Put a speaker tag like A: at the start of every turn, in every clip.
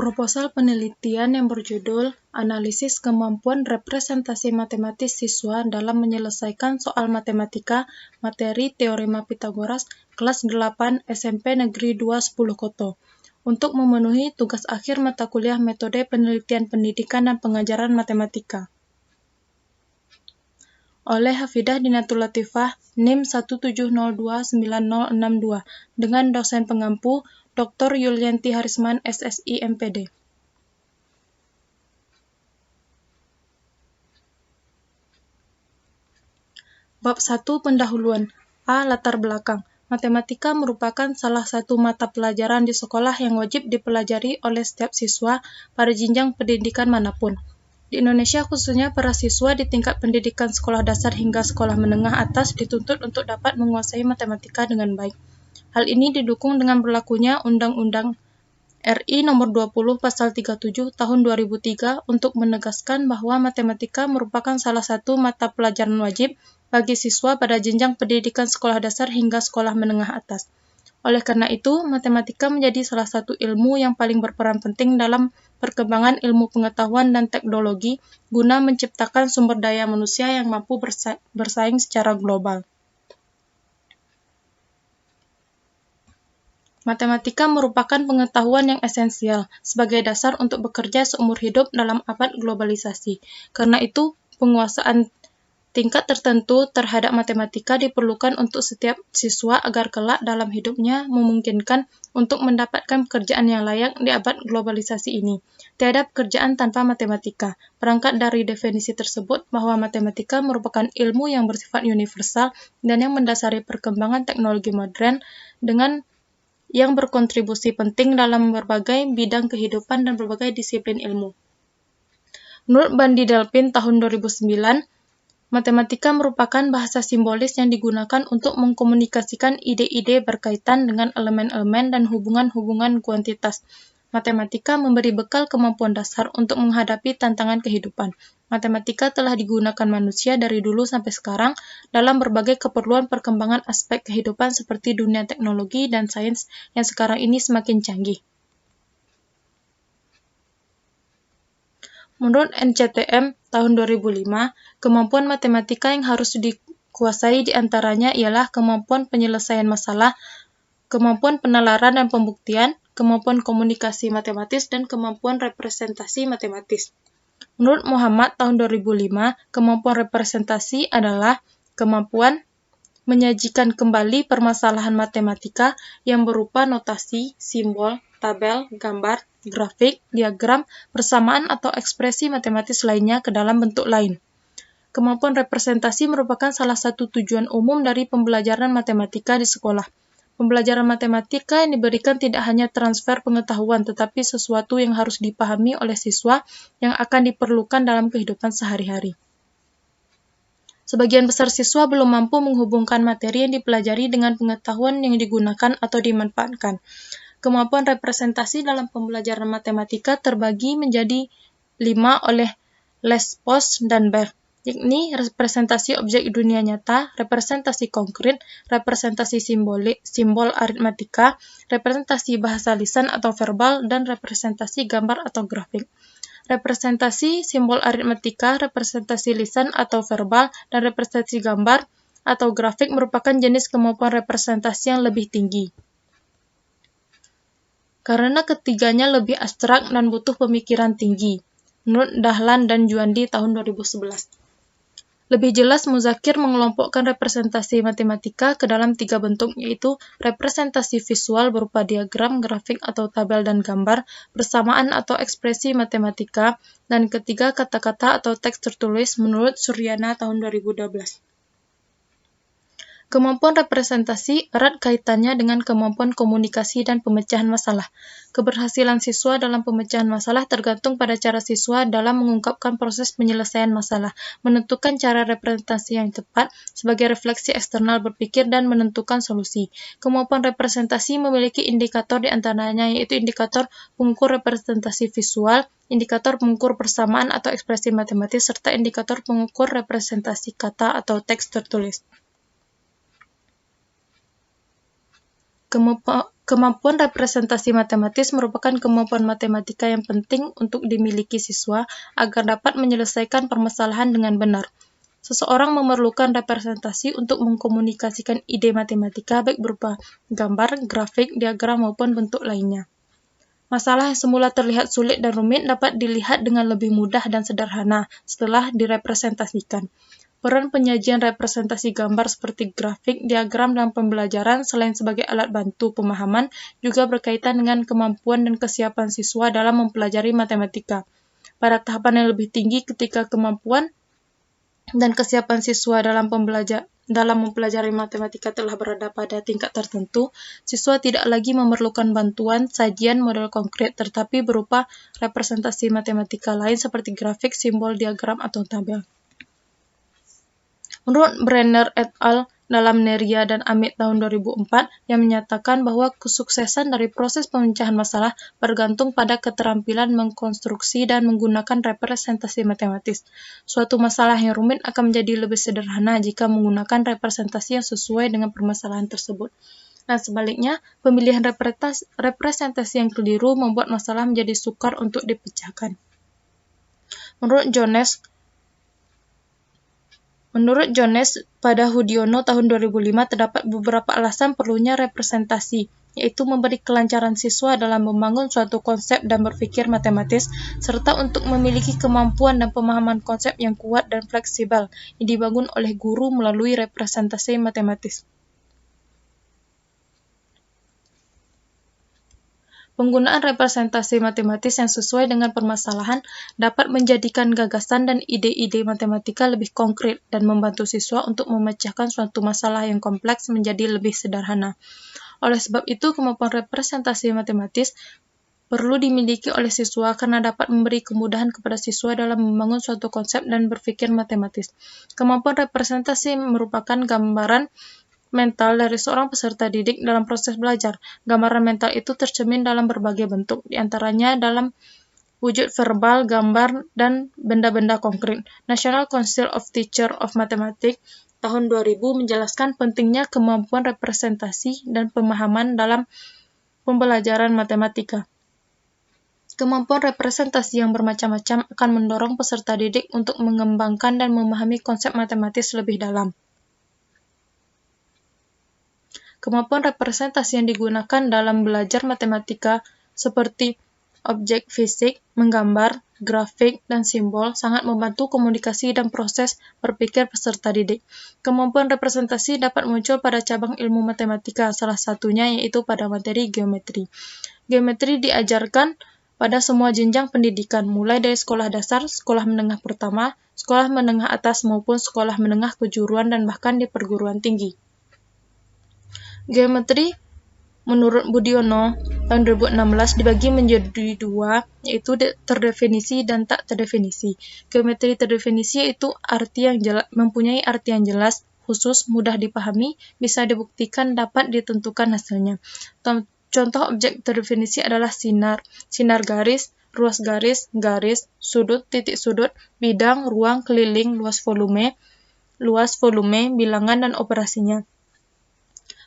A: Proposal penelitian yang berjudul Analisis Kemampuan Representasi Matematis Siswa dalam Menyelesaikan Soal Matematika Materi Teorema Pitagoras kelas 8 SMP Negeri 2 10 Koto untuk memenuhi tugas akhir mata kuliah Metode Penelitian Pendidikan dan Pengajaran Matematika. Oleh Hafidah Dinatul Latifah, NIM 170290062, dengan dosen pengampu Dr. Yulianti Harisman, SSI, MPD. Bab 1 Pendahuluan. A. Latar belakang. Matematika merupakan salah satu mata pelajaran di sekolah yang wajib dipelajari oleh setiap siswa pada jenjang pendidikan manapun. Di Indonesia khususnya para siswa di tingkat pendidikan sekolah dasar hingga sekolah menengah atas dituntut untuk dapat menguasai matematika dengan baik. Hal ini didukung dengan berlakunya Undang-Undang RI Nomor 20 Pasal 37 Tahun 2003 untuk menegaskan bahwa matematika merupakan salah satu mata pelajaran wajib bagi siswa pada jenjang pendidikan sekolah dasar hingga sekolah menengah atas. Oleh karena itu, matematika menjadi salah satu ilmu yang paling berperan penting dalam perkembangan ilmu pengetahuan dan teknologi guna menciptakan sumber daya manusia yang mampu bersaing secara global. Matematika merupakan pengetahuan yang esensial sebagai dasar untuk bekerja seumur hidup dalam abad globalisasi. Karena itu, penguasaan tingkat tertentu terhadap matematika diperlukan untuk setiap siswa agar kelak dalam hidupnya memungkinkan untuk mendapatkan pekerjaan yang layak di abad globalisasi ini. Tiada pekerjaan tanpa matematika. Berangkat dari definisi tersebut bahwa matematika merupakan ilmu yang bersifat universal dan yang mendasari perkembangan teknologi modern dengan yang berkontribusi penting dalam berbagai bidang kehidupan dan berbagai disiplin ilmu. Menurut Bandi Delpin tahun 2009, matematika merupakan bahasa simbolis yang digunakan untuk mengkomunikasikan ide-ide berkaitan dengan elemen-elemen dan hubungan-hubungan kuantitas. Matematika memberi bekal kemampuan dasar untuk menghadapi tantangan kehidupan. Matematika telah digunakan manusia dari dulu sampai sekarang dalam berbagai keperluan perkembangan aspek kehidupan seperti dunia teknologi dan sains yang sekarang ini semakin canggih. Menurut NCTM tahun 2005, kemampuan matematika yang harus dikuasai diantaranya ialah kemampuan penyelesaian masalah, kemampuan penalaran dan pembuktian, kemampuan komunikasi matematis, dan kemampuan representasi matematis. Menurut Muhammad tahun 2005, kemampuan representasi adalah kemampuan menyajikan kembali permasalahan matematika yang berupa notasi, simbol, tabel, gambar, grafik, diagram, persamaan atau ekspresi matematis lainnya ke dalam bentuk lain. Kemampuan representasi merupakan salah satu tujuan umum dari pembelajaran matematika di sekolah. Pembelajaran matematika yang diberikan tidak hanya transfer pengetahuan, tetapi sesuatu yang harus dipahami oleh siswa yang akan diperlukan dalam kehidupan sehari-hari. Sebagian besar siswa belum mampu menghubungkan materi yang dipelajari dengan pengetahuan yang digunakan atau dimanfaatkan. Kemampuan representasi dalam pembelajaran matematika terbagi menjadi 5 oleh Lesbos dan Beck, yakni representasi objek dunia nyata, representasi konkret, representasi simbol aritmatika, representasi bahasa lisan atau verbal, dan representasi gambar atau grafik. Representasi simbol aritmatika, representasi lisan atau verbal, dan representasi gambar atau grafik merupakan jenis kemampuan representasi yang lebih tinggi. Karena ketiganya lebih abstrak dan butuh pemikiran tinggi. Menurut Dahlan dan Juandi tahun 2011. Lebih jelas, Muzakir mengelompokkan representasi matematika ke dalam 3 bentuk, yaitu representasi visual berupa diagram, grafik atau tabel dan gambar, persamaan atau ekspresi matematika, dan ketiga kata-kata atau teks tertulis menurut Suryana tahun 2012. Kemampuan representasi erat kaitannya dengan kemampuan komunikasi dan pemecahan masalah. Keberhasilan siswa dalam pemecahan masalah tergantung pada cara siswa dalam mengungkapkan proses penyelesaian masalah, menentukan cara representasi yang tepat sebagai refleksi eksternal berpikir dan menentukan solusi. Kemampuan representasi memiliki indikator di antaranya, yaitu indikator pengukur representasi visual, indikator pengukur persamaan atau ekspresi matematis, serta indikator pengukur representasi kata atau teks tertulis. Kemampuan representasi matematis merupakan kemampuan matematika yang penting untuk dimiliki siswa agar dapat menyelesaikan permasalahan dengan benar. Seseorang memerlukan representasi untuk mengkomunikasikan ide matematika baik berupa gambar, grafik, diagram, maupun bentuk lainnya. Masalah yang semula terlihat sulit dan rumit dapat dilihat dengan lebih mudah dan sederhana setelah direpresentasikan. Peran penyajian representasi gambar seperti grafik, diagram, dalam pembelajaran selain sebagai alat bantu pemahaman juga berkaitan dengan kemampuan dan kesiapan siswa dalam mempelajari matematika. Pada tahapan yang lebih tinggi, ketika kemampuan dan kesiapan siswa dalam mempelajari matematika telah berada pada tingkat tertentu, siswa tidak lagi memerlukan bantuan sajian model konkret, tetapi berupa representasi matematika lain seperti grafik, simbol, diagram, atau tabel. Menurut Brenner et al. Dalam Neria dan Amit tahun 2004 yang menyatakan bahwa kesuksesan dari proses pemecahan masalah bergantung pada keterampilan mengkonstruksi dan menggunakan representasi matematis. Suatu masalah yang rumit akan menjadi lebih sederhana jika menggunakan representasi yang sesuai dengan permasalahan tersebut. Dan sebaliknya, pemilihan representasi yang keliru membuat masalah menjadi sukar untuk dipecahkan. Menurut Jones pada Hudiono tahun 2005 terdapat beberapa alasan perlunya representasi, yaitu memberi kelancaran siswa dalam membangun suatu konsep dan berpikir matematis, serta untuk memiliki kemampuan dan pemahaman konsep yang kuat dan fleksibel yang dibangun oleh guru melalui representasi matematis. Penggunaan representasi matematis yang sesuai dengan permasalahan dapat menjadikan gagasan dan ide-ide matematika lebih konkret dan membantu siswa untuk memecahkan suatu masalah yang kompleks menjadi lebih sederhana. Oleh sebab itu, kemampuan representasi matematis perlu dimiliki oleh siswa karena dapat memberi kemudahan kepada siswa dalam membangun suatu konsep dan berpikir matematis. Kemampuan representasi merupakan gambaran mental dari seorang peserta didik dalam proses belajar. Gambaran mental itu tercermin dalam berbagai bentuk, diantaranya dalam wujud verbal, gambar, dan benda-benda konkret. National Council of Teachers of Mathematics tahun 2000 menjelaskan pentingnya kemampuan representasi dan pemahaman dalam pembelajaran matematika. Kemampuan representasi yang bermacam-macam akan mendorong peserta didik untuk mengembangkan dan memahami konsep matematis lebih dalam. Kemampuan representasi yang digunakan dalam belajar matematika seperti objek fisik, menggambar, grafik, dan simbol sangat membantu komunikasi dan proses berpikir peserta didik. Kemampuan representasi dapat muncul pada cabang ilmu matematika, salah satunya yaitu pada materi geometri. Geometri diajarkan pada semua jenjang pendidikan, mulai dari sekolah dasar, sekolah menengah pertama, sekolah menengah atas maupun sekolah menengah kejuruan dan bahkan di perguruan tinggi. Geometri menurut Budiono tahun 2016 dibagi menjadi dua, yaitu terdefinisi dan tak terdefinisi. Geometri terdefinisi yaitu mempunyai arti yang jelas, khusus, mudah dipahami, bisa dibuktikan, dapat ditentukan hasilnya. Contoh objek terdefinisi adalah sinar garis, ruas garis, sudut, titik sudut, bidang, ruang, keliling, luas volume, bilangan, dan operasinya.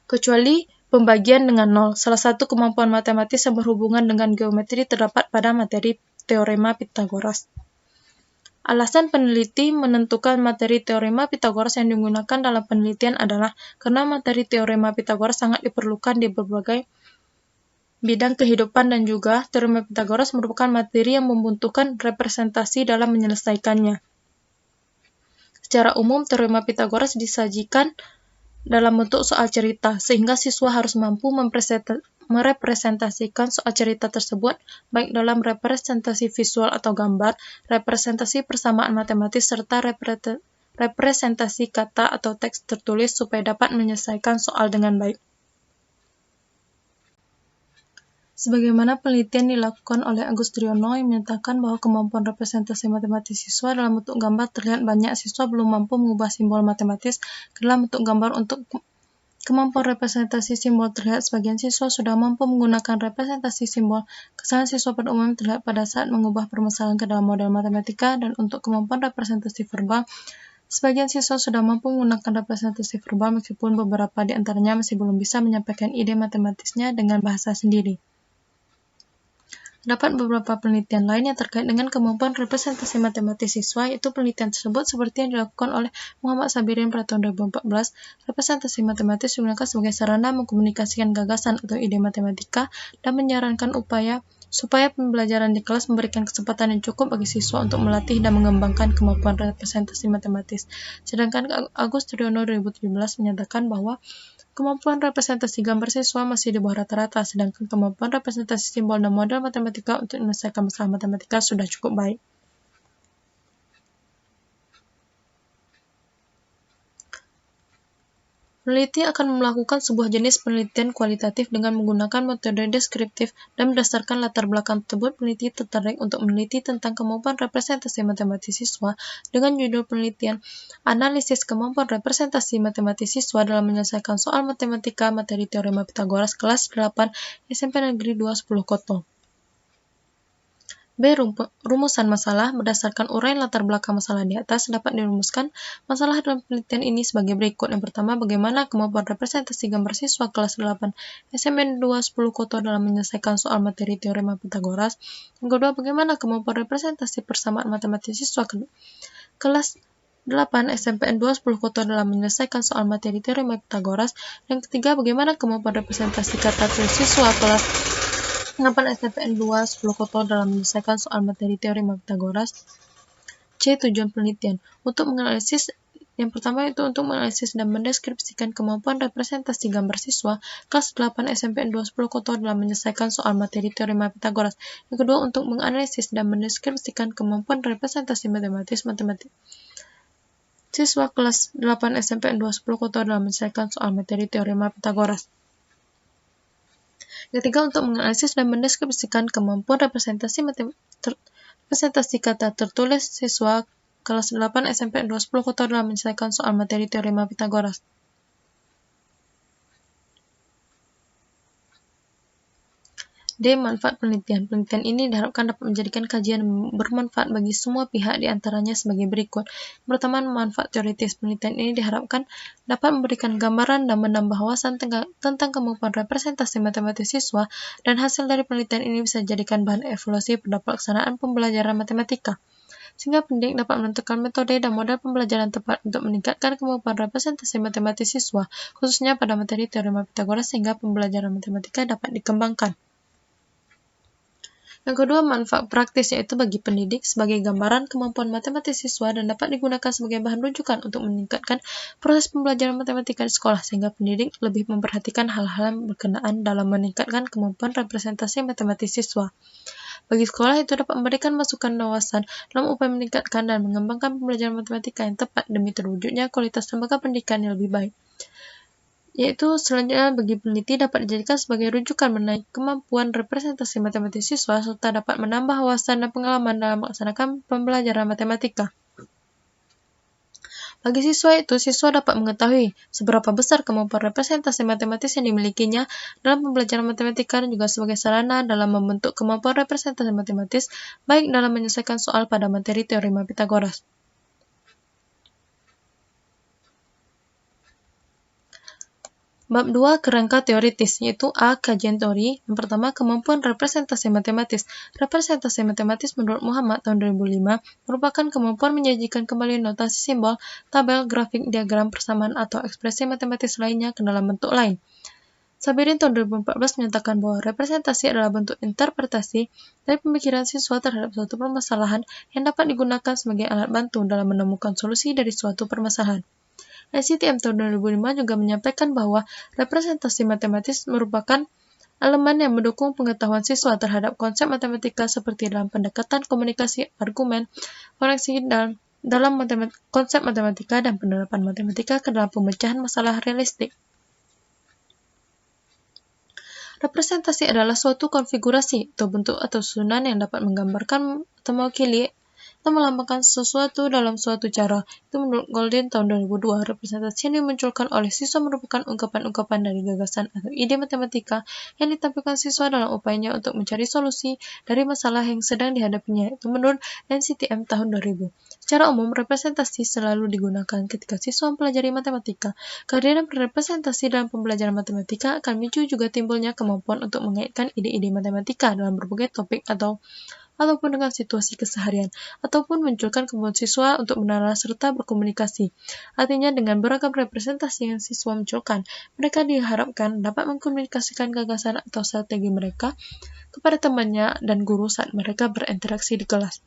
A: Kecuali pembagian dengan nol. Salah satu kemampuan matematis yang berhubungan dengan geometri terdapat pada materi teorema Pythagoras. Alasan peneliti menentukan materi teorema Pythagoras yang digunakan dalam penelitian adalah karena materi teorema Pythagoras sangat diperlukan di berbagai bidang kehidupan dan juga teorema Pythagoras merupakan materi yang membutuhkan representasi dalam menyelesaikannya. Secara umum, teorema Pythagoras disajikan dalam bentuk soal cerita, sehingga siswa harus mampu merepresentasikan soal cerita tersebut, baik dalam representasi visual atau gambar, representasi persamaan matematis, serta representasi kata atau teks tertulis supaya dapat menyelesaikan soal dengan baik. Sebagaimana penelitian dilakukan oleh Agus Driono yang menyatakan bahwa kemampuan representasi matematis siswa dalam bentuk gambar terlihat banyak siswa belum mampu mengubah simbol matematis ke dalam bentuk gambar. Untuk kemampuan representasi simbol terlihat sebagian siswa sudah mampu menggunakan representasi simbol. Kesalahan siswa pada umumnya terlihat pada saat mengubah permasalahan ke dalam model matematika, dan untuk kemampuan representasi verbal, Sebagian siswa sudah mampu menggunakan representasi verbal meskipun beberapa di antaranya masih belum bisa menyampaikan ide matematisnya dengan bahasa sendiri. Terdapat beberapa penelitian lain yang terkait dengan kemampuan representasi matematis siswa, yaitu penelitian tersebut seperti yang dilakukan oleh Muhammad Sabirin pada tahun 2014. Representasi matematis digunakan sebagai sarana mengkomunikasikan gagasan atau ide matematika dan menyarankan supaya pembelajaran di kelas memberikan kesempatan yang cukup bagi siswa untuk melatih dan mengembangkan kemampuan representasi matematis. Sedangkan Agus Triyono 2017 menyatakan bahwa kemampuan representasi gambar siswa masih di bawah rata-rata, sedangkan kemampuan representasi simbol dan model matematika untuk menyelesaikan masalah matematika sudah cukup baik. Peneliti akan melakukan sebuah jenis penelitian kualitatif dengan menggunakan metode deskriptif, dan berdasarkan latar belakang tersebut, peneliti tertarik untuk meneliti tentang kemampuan representasi matematis siswa dengan judul penelitian Analisis Kemampuan Representasi Matematis Siswa dalam Menyelesaikan Soal Matematika Materi Teorema Pitagoras Kelas 8 SMP Negeri 2 10 Koto. B. Rumusan masalah. Berdasarkan uraian latar belakang masalah di atas, dapat dirumuskan masalah dalam penelitian ini sebagai berikut. Yang pertama, bagaimana kemampuan representasi gambar siswa kelas 8 SMP 210 Koto dalam menyelesaikan soal materi teorema Pitagoras. Yang kedua, bagaimana kemampuan representasi persamaan matematis siswa kelas 8 SMPN 210 Koto dalam menyelesaikan soal materi teorema Pitagoras. Yang ketiga, bagaimana kemampuan representasi kata tulis siswa kelas 8 SMPN 2 10 Koto dalam menyelesaikan soal materi teorema Pitagoras. C. Tujuan penelitian. Untuk menganalisis, yang pertama itu untuk menganalisis dan mendeskripsikan kemampuan representasi gambar siswa kelas 8 SMPN 2 10 Koto dalam menyelesaikan soal materi teorema Pitagoras. Yang kedua, untuk menganalisis dan mendeskripsikan kemampuan representasi matematis siswa kelas 8 SMPN 2 10 Koto dalam menyelesaikan soal materi teorema Pitagoras. Ketiga, untuk menganalisis dan mendeskripsikan kemampuan representasi kata tertulis siswa kelas 8 SMP 210 Koto dalam menyelesaikan soal materi teorema Pitagoras. D. Manfaat penelitian. Penelitian ini diharapkan dapat menjadikan kajian bermanfaat bagi semua pihak, di antaranya sebagai berikut. Pertama, manfaat teoritis. Penelitian ini diharapkan dapat memberikan gambaran dan menambah wawasan tentang kemampuan representasi matematis siswa, dan hasil dari penelitian ini bisa dijadikan bahan evaluasi pada pelaksanaan pembelajaran matematika, sehingga pendidik dapat menentukan metode dan model pembelajaran tepat untuk meningkatkan kemampuan representasi matematis siswa, khususnya pada materi teorema Pitagoras, sehingga pembelajaran matematika dapat dikembangkan. Yang kedua, manfaat praktis, yaitu bagi pendidik sebagai gambaran kemampuan matematis siswa dan dapat digunakan sebagai bahan rujukan untuk meningkatkan proses pembelajaran matematika di sekolah, sehingga pendidik lebih memperhatikan hal-hal yang berkenaan dalam meningkatkan kemampuan representasi matematis siswa. Bagi sekolah, itu dapat memberikan masukan dan wawasan dalam upaya meningkatkan dan mengembangkan pembelajaran matematika yang tepat demi terwujudnya kualitas lembaga pendidikan yang lebih baik. Yaitu selanjutnya, bagi peneliti dapat dijadikan sebagai rujukan mengenai kemampuan representasi matematis siswa, serta dapat menambah wawasan dan pengalaman dalam melaksanakan pembelajaran matematika. Bagi siswa itu, siswa dapat mengetahui seberapa besar kemampuan representasi matematis yang dimilikinya dalam pembelajaran matematika, dan juga sebagai sarana dalam membentuk kemampuan representasi matematis, baik dalam menyelesaikan soal pada materi teorema Pitagoras. Bab 2. Kerangka teoritis, yaitu A. Kajian teori. Yang pertama, kemampuan representasi matematis. Representasi matematis menurut Muhammad tahun 2005 merupakan kemampuan menyajikan kembali notasi simbol, tabel, grafik, diagram, persamaan, atau ekspresi matematis lainnya ke dalam bentuk lain. Sabirin tahun 2014 menyatakan bahwa representasi adalah bentuk interpretasi dari pemikiran siswa terhadap suatu permasalahan yang dapat digunakan sebagai alat bantu dalam menemukan solusi dari suatu permasalahan. ICTM tahun 2005 juga menyampaikan bahwa representasi matematis merupakan elemen yang mendukung pengetahuan siswa terhadap konsep matematika seperti dalam pendekatan komunikasi, argumen, koneksi dalam konsep matematika, dan penerapan matematika ke dalam pemecahan masalah realistik. Representasi adalah suatu konfigurasi atau bentuk atau susunan yang dapat menggambarkan atau mewakili atau melambangkan sesuatu dalam suatu cara. Itu menurut Goldin tahun 2002. Representasi yang dimunculkan oleh siswa merupakan ungkapan-ungkapan dari gagasan atau ide matematika yang ditampilkan siswa dalam upayanya untuk mencari solusi dari masalah yang sedang dihadapinya. Itu menurut NCTM tahun 2000. Secara umum, representasi selalu digunakan ketika siswa mempelajari matematika. Kehadiran representasi dalam pembelajaran matematika akan memicu juga timbulnya kemampuan untuk mengaitkan ide-ide matematika dalam berbagai topik ataupun dengan situasi keseharian, ataupun munculkan kemampuan siswa untuk menalar serta berkomunikasi. Artinya, dengan beragam representasi yang siswa munculkan, mereka diharapkan dapat mengkomunikasikan gagasan atau strategi mereka kepada temannya dan guru saat mereka berinteraksi di kelas.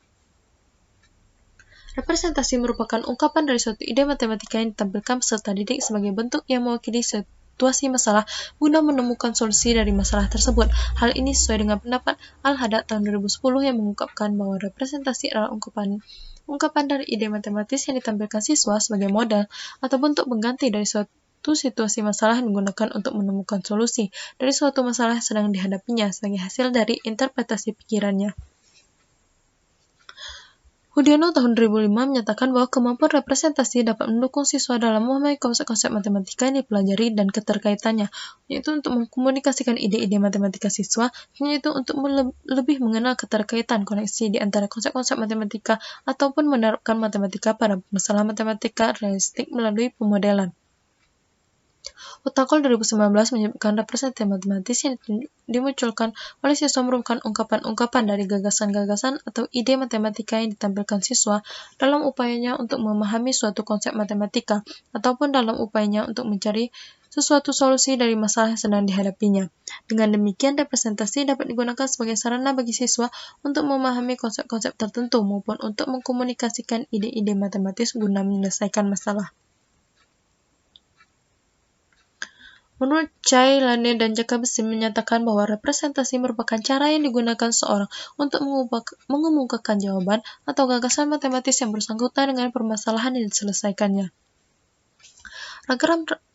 A: Representasi merupakan ungkapan dari suatu ide matematika yang ditampilkan peserta didik sebagai bentuk yang mewakili situasi masalah guna menemukan solusi dari masalah tersebut. Hal ini sesuai dengan pendapat Al-Haddad tahun 2010 yang mengungkapkan bahwa representasi adalah ungkapan dari ide matematis yang ditampilkan siswa sebagai modal atau bentuk pengganti dari suatu situasi masalah yang digunakan untuk menemukan solusi dari suatu masalah yang sedang dihadapinya sebagai hasil dari interpretasi pikirannya. Hudiono tahun 2005 menyatakan bahwa kemampuan representasi dapat mendukung siswa dalam memahami konsep-konsep matematika yang dipelajari dan keterkaitannya, yaitu untuk mengkomunikasikan ide-ide matematika siswa, yaitu untuk lebih mengenal keterkaitan koneksi di antara konsep-konsep matematika ataupun menerapkan matematika pada masalah matematika realistik melalui pemodelan. Utakol 2019 menyebutkan representasi matematis yang dimunculkan oleh siswa merupakan ungkapan-ungkapan dari gagasan-gagasan atau ide matematika yang ditampilkan siswa dalam upayanya untuk memahami suatu konsep matematika ataupun dalam upayanya untuk mencari sesuatu solusi dari masalah yang sedang dihadapinya. Dengan demikian, representasi dapat digunakan sebagai sarana bagi siswa untuk memahami konsep-konsep tertentu maupun untuk mengkomunikasikan ide-ide matematis guna menyelesaikan masalah. Menurut Chai, Lane, dan Jaka Besi menyatakan bahwa representasi merupakan cara yang digunakan seorang untuk mengemukakan jawaban atau gagasan matematis yang bersangkutan dengan permasalahan yang diselesaikannya.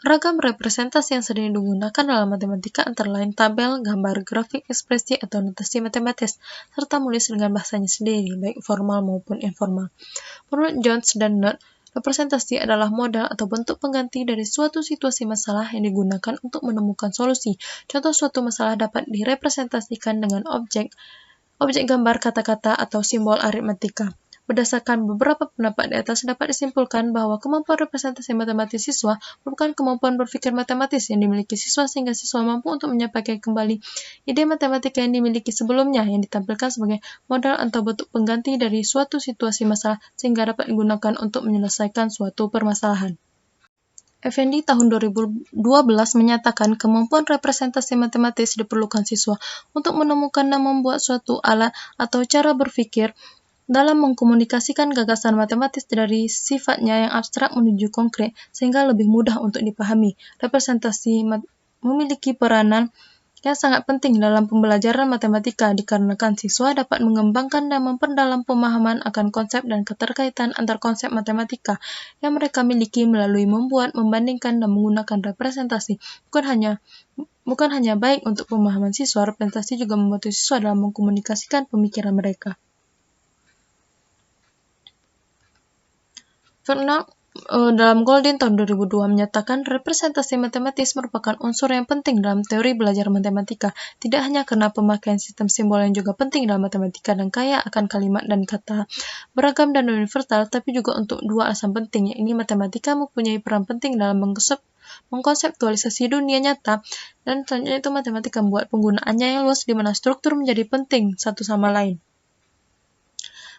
A: Ragam representasi yang sering digunakan dalam matematika antara lain tabel, gambar, grafik, ekspresi, atau notasi matematis, serta menulis dengan bahasanya sendiri, baik formal maupun informal. Menurut Jones dan Knott, representasi adalah modal atau bentuk pengganti dari suatu situasi masalah yang digunakan untuk menemukan solusi. Contoh suatu masalah dapat direpresentasikan dengan objek gambar, kata-kata, atau simbol aritmatika. Berdasarkan beberapa pendapat di atas, dapat disimpulkan bahwa kemampuan representasi matematis siswa merupakan kemampuan berpikir matematis yang dimiliki siswa sehingga siswa mampu untuk menyampaikan kembali ide matematika yang dimiliki sebelumnya yang ditampilkan sebagai modal atau bentuk pengganti dari suatu situasi masalah sehingga dapat digunakan untuk menyelesaikan suatu permasalahan. Effendi tahun 2012 menyatakan kemampuan representasi matematis diperlukan siswa untuk menemukan dan membuat suatu alat atau cara berpikir dalam mengkomunikasikan gagasan matematis dari sifatnya yang abstrak menuju konkret, sehingga lebih mudah untuk dipahami. Representasi memiliki peranan yang sangat penting dalam pembelajaran matematika dikarenakan siswa dapat mengembangkan dan memperdalam pemahaman akan konsep dan keterkaitan antar konsep matematika yang mereka miliki melalui membuat, membandingkan, dan menggunakan representasi. Bukan hanya baik untuk pemahaman siswa, representasi juga membantu siswa dalam mengkomunikasikan pemikiran mereka. Fernald dalam Goldin tahun 2002 menyatakan representasi matematis merupakan unsur yang penting dalam teori belajar matematika, tidak hanya karena pemakaian sistem simbol yang juga penting dalam matematika dan kaya akan kalimat dan kata beragam dan universal, tapi juga untuk dua alasan penting, yakni matematika mempunyai peran penting dalam mengkonseptualisasi dunia nyata, dan selanjutnya itu matematika membuat penggunaannya yang luas di mana struktur menjadi penting satu sama lain.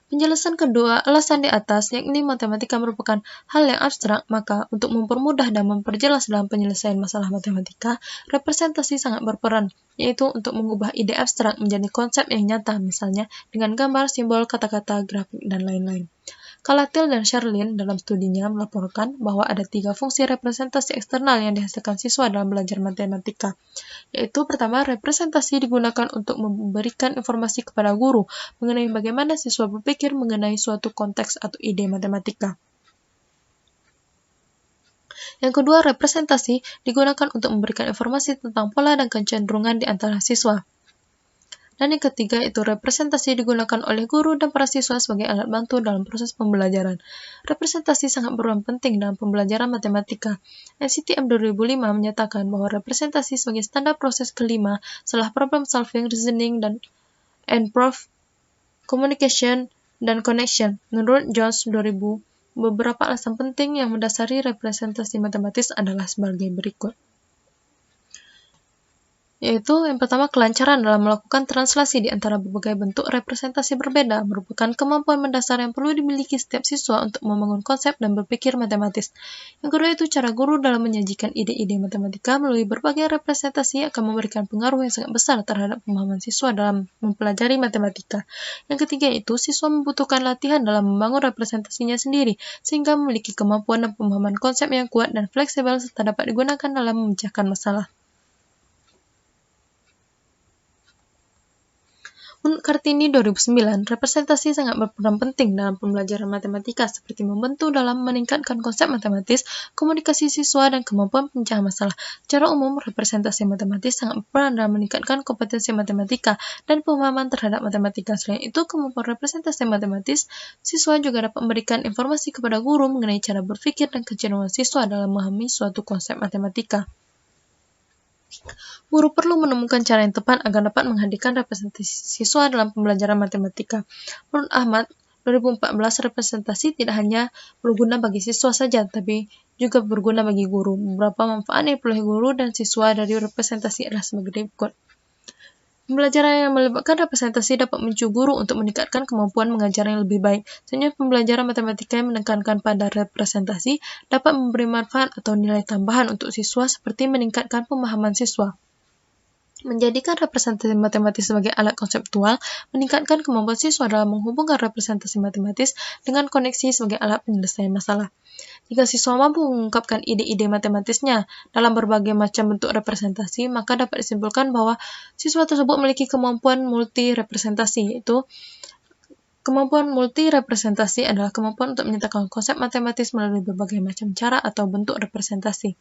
A: Penjelasan kedua alasan di atas, yakni matematika merupakan hal yang abstrak, maka untuk mempermudah dan memperjelas dalam penyelesaian masalah matematika, representasi sangat berperan, yaitu untuk mengubah ide abstrak menjadi konsep yang nyata, misalnya dengan gambar, simbol, kata-kata, grafik, dan lain-lain. Kalatil dan Sherlin dalam studinya melaporkan bahwa ada 3 fungsi representasi eksternal yang dihasilkan siswa dalam belajar matematika, yaitu pertama, representasi digunakan untuk memberikan informasi kepada guru mengenai bagaimana siswa berpikir mengenai suatu konteks atau ide matematika. Yang kedua, representasi digunakan untuk memberikan informasi tentang pola dan kecenderungan di antara siswa. Dan yang ketiga itu representasi digunakan oleh guru dan para siswa sebagai alat bantu dalam proses pembelajaran. Representasi sangat berperan penting dalam pembelajaran matematika. NCTM 2005 menyatakan bahwa representasi sebagai standar proses kelima setelah problem solving, reasoning, dan proof, communication, dan connection. Menurut Jones 2000, beberapa alasan penting yang mendasari representasi matematis adalah sebagai berikut. Yaitu yang pertama, kelancaran dalam melakukan translasi di antara berbagai bentuk representasi berbeda merupakan kemampuan mendasar yang perlu dimiliki setiap siswa untuk membangun konsep dan berpikir matematis. Yang kedua itu cara guru dalam menyajikan ide-ide matematika melalui berbagai representasi akan memberikan pengaruh yang sangat besar terhadap pemahaman siswa dalam mempelajari matematika. Yang ketiga itu siswa membutuhkan latihan dalam membangun representasinya sendiri sehingga memiliki kemampuan dan pemahaman konsep yang kuat dan fleksibel serta dapat digunakan dalam memecahkan masalah. Menurut Kartini 2009, representasi sangat berperan penting dalam pembelajaran matematika seperti membantu dalam meningkatkan konsep matematis, komunikasi siswa, dan kemampuan pemecahan masalah. Secara umum, representasi matematis sangat berperan dalam meningkatkan kompetensi matematika dan pemahaman terhadap matematika. Selain itu, kemampuan representasi matematis, siswa juga dapat memberikan informasi kepada guru mengenai cara berpikir dan kecenderungan siswa dalam memahami suatu konsep matematika. Guru perlu menemukan cara yang tepat agar dapat menghadirkan representasi siswa dalam pembelajaran matematika. Menurut Ahmad, 2014 representasi tidak hanya berguna bagi siswa saja, tapi juga berguna bagi guru. Beberapa manfaat yang diperoleh guru dan siswa dari representasi adalah sebagai berikut. Pembelajaran yang melibatkan representasi dapat memicu guru untuk meningkatkan kemampuan mengajar yang lebih baik. Sebenarnya pembelajaran matematika yang menekankan pada representasi dapat memberi manfaat atau nilai tambahan untuk siswa seperti meningkatkan pemahaman siswa. Menjadikan representasi matematis sebagai alat konseptual, meningkatkan kemampuan siswa dalam menghubungkan representasi matematis dengan koneksi sebagai alat penyelesaian masalah. Jika siswa mampu mengungkapkan ide-ide matematisnya dalam berbagai macam bentuk representasi, maka dapat disimpulkan bahwa siswa tersebut memiliki kemampuan multi-representasi, yaitu kemampuan multi-representasi adalah kemampuan untuk menyatakan konsep matematis melalui berbagai macam cara atau bentuk representasi.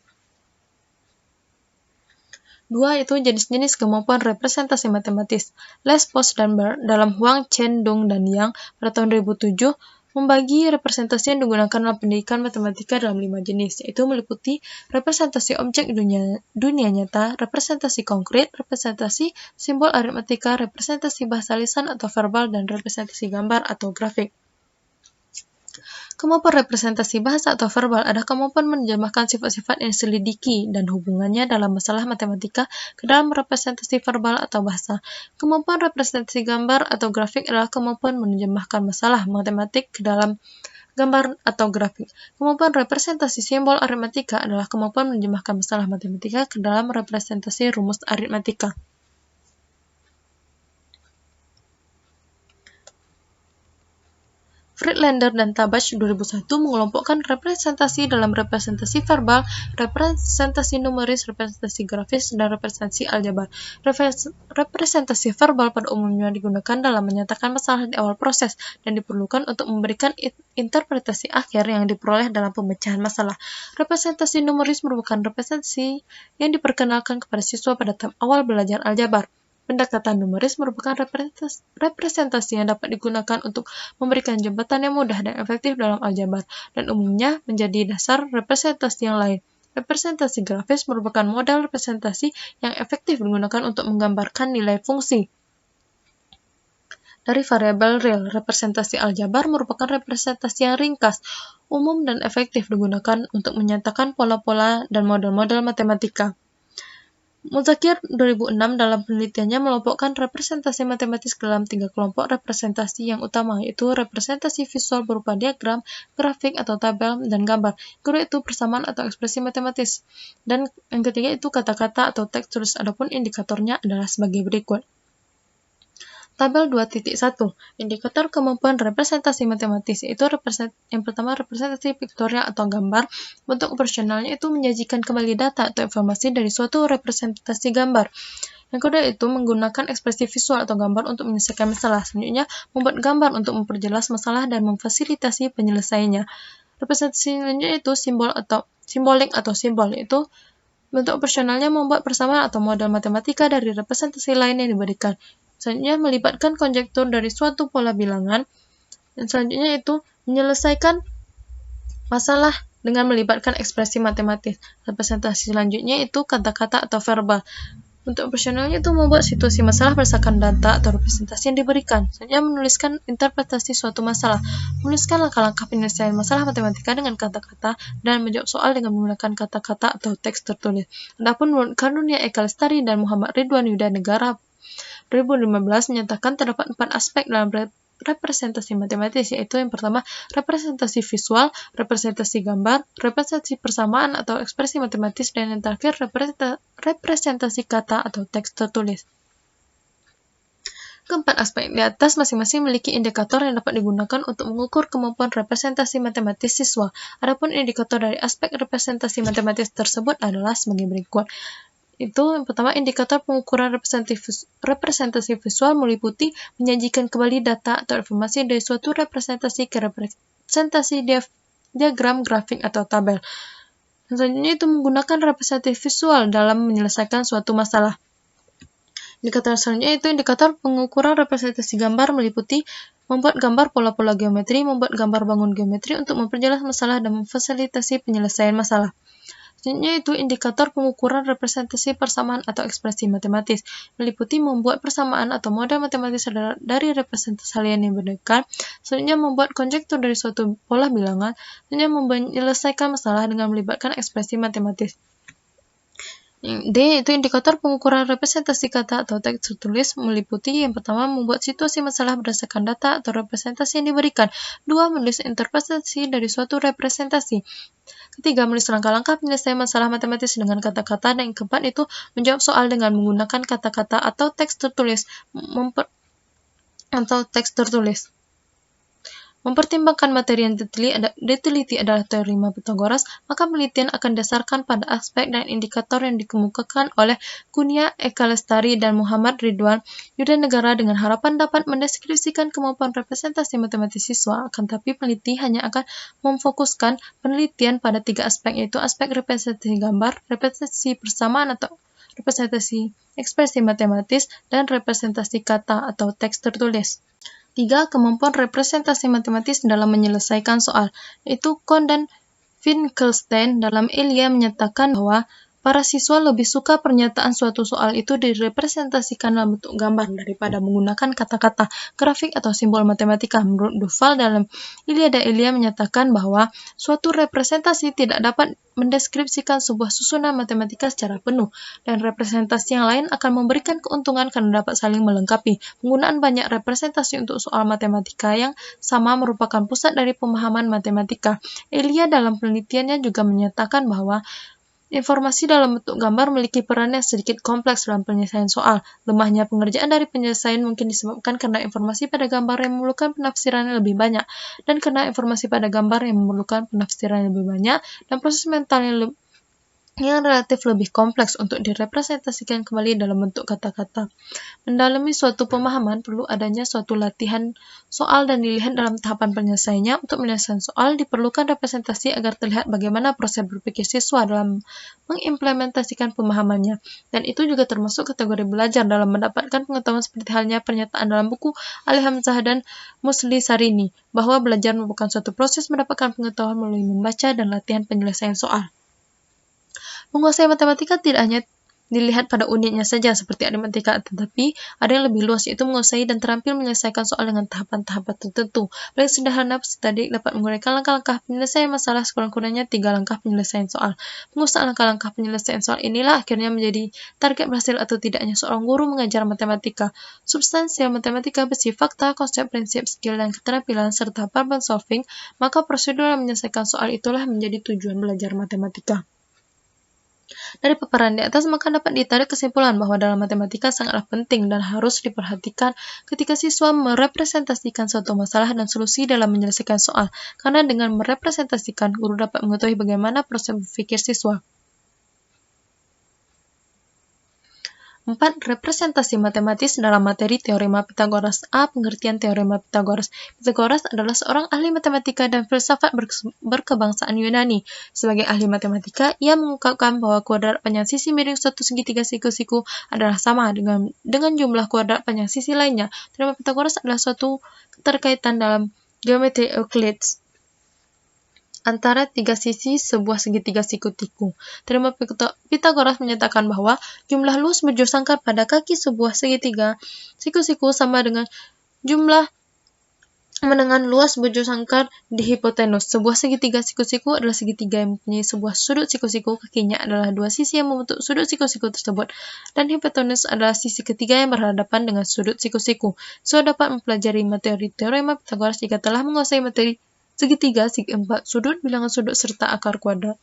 A: Dua itu jenis-jenis kemampuan representasi matematis. Les Post dan Baird dalam Huang, Chen, Dong, dan Yang pada tahun 2007 membagi representasi yang digunakan dalam pendidikan matematika dalam 5 jenis, yaitu meliputi representasi objek dunia nyata, representasi konkret, representasi simbol aritmatika, representasi bahasa lisan atau verbal, dan representasi gambar atau grafik. Kemampuan representasi bahasa atau verbal adalah kemampuan menerjemahkan sifat-sifat yang diselidiki dan hubungannya dalam masalah matematika ke dalam representasi verbal atau bahasa. Kemampuan representasi gambar atau grafik adalah kemampuan menerjemahkan masalah matematik ke dalam gambar atau grafik. Kemampuan representasi simbol aritmatika adalah kemampuan menerjemahkan masalah matematika ke dalam representasi rumus aritmatika. Friedlander dan Tabach 2001 mengelompokkan representasi dalam representasi verbal, representasi numeris, representasi grafis, dan representasi aljabar. Representasi verbal pada umumnya digunakan dalam menyatakan masalah di awal proses dan diperlukan untuk memberikan interpretasi akhir yang diperoleh dalam pemecahan masalah. Representasi numeris merupakan representasi yang diperkenalkan kepada siswa pada tahap awal belajar aljabar. Pendekatan numeris merupakan representasi yang dapat digunakan untuk memberikan jembatan yang mudah dan efektif dalam aljabar, dan umumnya menjadi dasar representasi yang lain. Representasi grafis merupakan model representasi yang efektif digunakan untuk menggambarkan nilai fungsi dari variabel real. Representasi aljabar merupakan representasi yang ringkas, umum, dan efektif digunakan untuk menyatakan pola-pola dan model-model matematika. Muzakir 2006 dalam penelitiannya melompokkan representasi matematis ke dalam 3 kelompok representasi yang utama, yaitu representasi visual berupa diagram, grafik atau tabel, dan gambar. Kedua itu persamaan atau ekspresi matematis. Dan yang ketiga itu kata-kata atau teks tulis. Adapun indikatornya adalah sebagai berikut. Tabel 2.1. Indikator kemampuan representasi matematis yaitu yang pertama representasi piktorial atau gambar. Bentuk operasionalnya itu menyajikan kembali data atau informasi dari suatu representasi gambar. Yang kedua itu menggunakan ekspresi visual atau gambar untuk menyelesaikan masalah. Selanjutnya membuat gambar untuk memperjelas masalah dan memfasilitasi penyelesaiannya. Representasi selanjutnya itu simbolik atau simbol, yaitu bentuk operasionalnya membuat persamaan atau model matematika dari representasi lain yang diberikan. Selanjutnya, melibatkan konjektur dari suatu pola bilangan. Dan selanjutnya itu menyelesaikan masalah dengan melibatkan ekspresi matematis. Representasi selanjutnya itu kata-kata atau verbal. Untuk operasionalnya itu membuat situasi masalah berdasarkan data atau representasi yang diberikan. Selanjutnya, menuliskan interpretasi suatu masalah. Menuliskan langkah-langkah penyelesaian masalah matematika dengan kata-kata dan menjawab soal dengan menggunakan kata-kata atau teks tertulis. Adapun menurut Karunia Eka Lestari dan Muhammad Ridwan Yudanegara 2015 menyatakan terdapat 4 aspek dalam representasi matematis, yaitu yang pertama representasi visual, representasi gambar, representasi persamaan atau ekspresi matematis, dan yang terakhir representasi kata atau teks tertulis. Keempat aspek di atas masing-masing memiliki indikator yang dapat digunakan untuk mengukur kemampuan representasi matematis siswa. Adapun indikator dari aspek representasi matematis tersebut adalah sebagai berikut. Itu yang pertama, indikator pengukuran representasi visual meliputi menyajikan kembali data atau informasi dari suatu representasi ke representasi diagram, grafik, atau tabel. Dan selanjutnya itu menggunakan representasi visual dalam menyelesaikan suatu masalah. Indikator selanjutnya itu indikator pengukuran representasi gambar meliputi membuat gambar pola-pola geometri, membuat gambar bangun geometri untuk memperjelas masalah dan memfasilitasi penyelesaian masalah. Selanjutnya itu indikator pengukuran representasi persamaan atau ekspresi matematis, meliputi membuat persamaan atau model matematis dari representasi harian yang berdekatan. Selanjutnya membuat konjektur dari suatu pola bilangan. Selanjutnya menyelesaikan masalah dengan melibatkan ekspresi matematis. D itu indikator pengukuran representasi kata atau teks tertulis, meliputi yang pertama membuat situasi masalah berdasarkan data atau representasi yang diberikan. 2. Menulis interpretasi dari suatu representasi. Ketiga, menulis langkah-langkah penyelesaian masalah matematis dengan kata-kata. Dan yang keempat itu menjawab soal dengan menggunakan kata-kata atau teks tertulis. Mempertimbangkan materi yang diteliti adalah teorema Pythagoras, maka penelitian akan didasarkan pada aspek dan indikator yang dikemukakan oleh Karunia Eka Lestari dan Muhammad Ridwan Yudanegara dengan harapan dapat mendeskripsikan kemampuan representasi matematis siswa. Akan tetapi peneliti hanya akan memfokuskan penelitian pada 3 aspek, yaitu aspek representasi gambar, representasi persamaan atau representasi ekspresi matematis, dan representasi kata atau teks tertulis. 3. Kemampuan representasi matematis dalam menyelesaikan soal. Yaitu Kohn dan Finkelstein dalam Ilya menyatakan bahwa para siswa lebih suka pernyataan suatu soal itu direpresentasikan dalam bentuk gambar daripada menggunakan kata-kata, grafik, atau simbol matematika. Menurut Duval dalam Ilya dan Ilya menyatakan bahwa suatu representasi tidak dapat mendeskripsikan sebuah susunan matematika secara penuh, dan representasi yang lain akan memberikan keuntungan karena dapat saling melengkapi. Penggunaan banyak representasi untuk soal matematika yang sama merupakan pusat dari pemahaman matematika. Ilya dalam penelitiannya juga menyatakan bahwa informasi dalam bentuk gambar memiliki peran yang sedikit kompleks dalam penyelesaian soal. Lemahnya pengerjaan dari penyelesaian mungkin disebabkan karena informasi pada gambar yang memerlukan penafsiran yang lebih banyak, dan karena informasi pada gambar yang memerlukan penafsiran yang lebih banyak, dan proses mental yang relatif lebih kompleks untuk direpresentasikan kembali dalam bentuk kata-kata. Mendalami suatu pemahaman perlu adanya suatu latihan soal dan dilihat dalam tahapan penyelesaiannya. Untuk menyelesaikan soal diperlukan representasi agar terlihat bagaimana proses berpikir siswa dalam mengimplementasikan pemahamannya. Dan itu juga termasuk kategori belajar dalam mendapatkan pengetahuan seperti halnya pernyataan dalam buku Ali Hamzah dan Musli Sarini, bahwa belajar merupakan suatu proses mendapatkan pengetahuan melalui membaca dan latihan penyelesaian soal. Menguasai matematika tidak hanya dilihat pada unitnya saja seperti aritmatika, tetapi ada yang lebih luas, yaitu menguasai dan terampil menyelesaikan soal dengan tahapan-tahapan tertentu. Paling sederhana peserta didik dapat menggunakan langkah-langkah penyelesaian masalah sekurang-kurangnya 3 langkah penyelesaian soal. Penguasaan langkah-langkah penyelesaian soal inilah akhirnya menjadi target berhasil atau tidaknya seorang guru mengajar matematika. Substansial matematika bersih fakta, konsep, prinsip, skill, dan keterampilan, serta problem solving, maka prosedur menyelesaikan soal itulah menjadi tujuan belajar matematika. Dari paparan di atas, maka dapat ditarik kesimpulan bahwa dalam matematika sangatlah penting dan harus diperhatikan ketika siswa merepresentasikan suatu masalah dan solusi dalam menyelesaikan soal, karena dengan merepresentasikan, guru dapat mengetahui bagaimana proses berpikir siswa. 4. Representasi matematis dalam materi teorema Pitagoras. A. Pengertian teorema Pitagoras. Pitagoras adalah seorang ahli matematika dan filsafat berkebangsaan Yunani. Sebagai ahli matematika, ia mengungkapkan bahwa kuadrat panjang sisi miring suatu segitiga siku-siku adalah sama dengan jumlah kuadrat panjang sisi lainnya. Teorema Pitagoras adalah suatu keterkaitan dalam geometri Euclid antara tiga sisi sebuah segitiga siku-siku. Teorema Pitagoras menyatakan bahwa jumlah luas bujur sangkar pada kaki sebuah segitiga siku-siku sama dengan jumlah dengan luas bujur sangkar di hipotenus. Sebuah segitiga siku-siku adalah segitiga yang mempunyai sebuah sudut siku-siku. Kakinya adalah dua sisi yang membentuk sudut siku-siku tersebut, dan hipotenus adalah sisi ketiga yang berhadapan dengan sudut siku-siku. Siswa dapat mempelajari materi teorema Pitagoras jika telah menguasai materi segitiga, segi empat, sudut, bilangan sudut, serta akar kuadrat.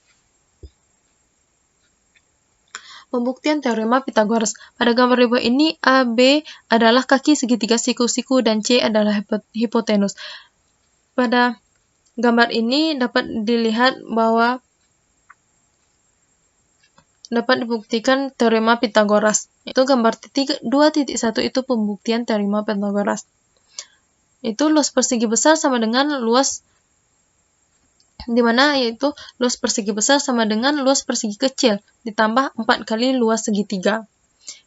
A: Pembuktian teorema Pitagoras. Pada gambar di bawah ini, A, B adalah kaki segitiga siku-siku dan C adalah hipotenus. Pada gambar ini dapat dilihat bahwa dapat dibuktikan teorema Pitagoras. Itu gambar 2.1 itu pembuktian teorema Pitagoras. Itu luas persegi besar sama dengan luas dimana yaitu luas persegi besar sama dengan luas persegi kecil ditambah 4 kali luas segitiga,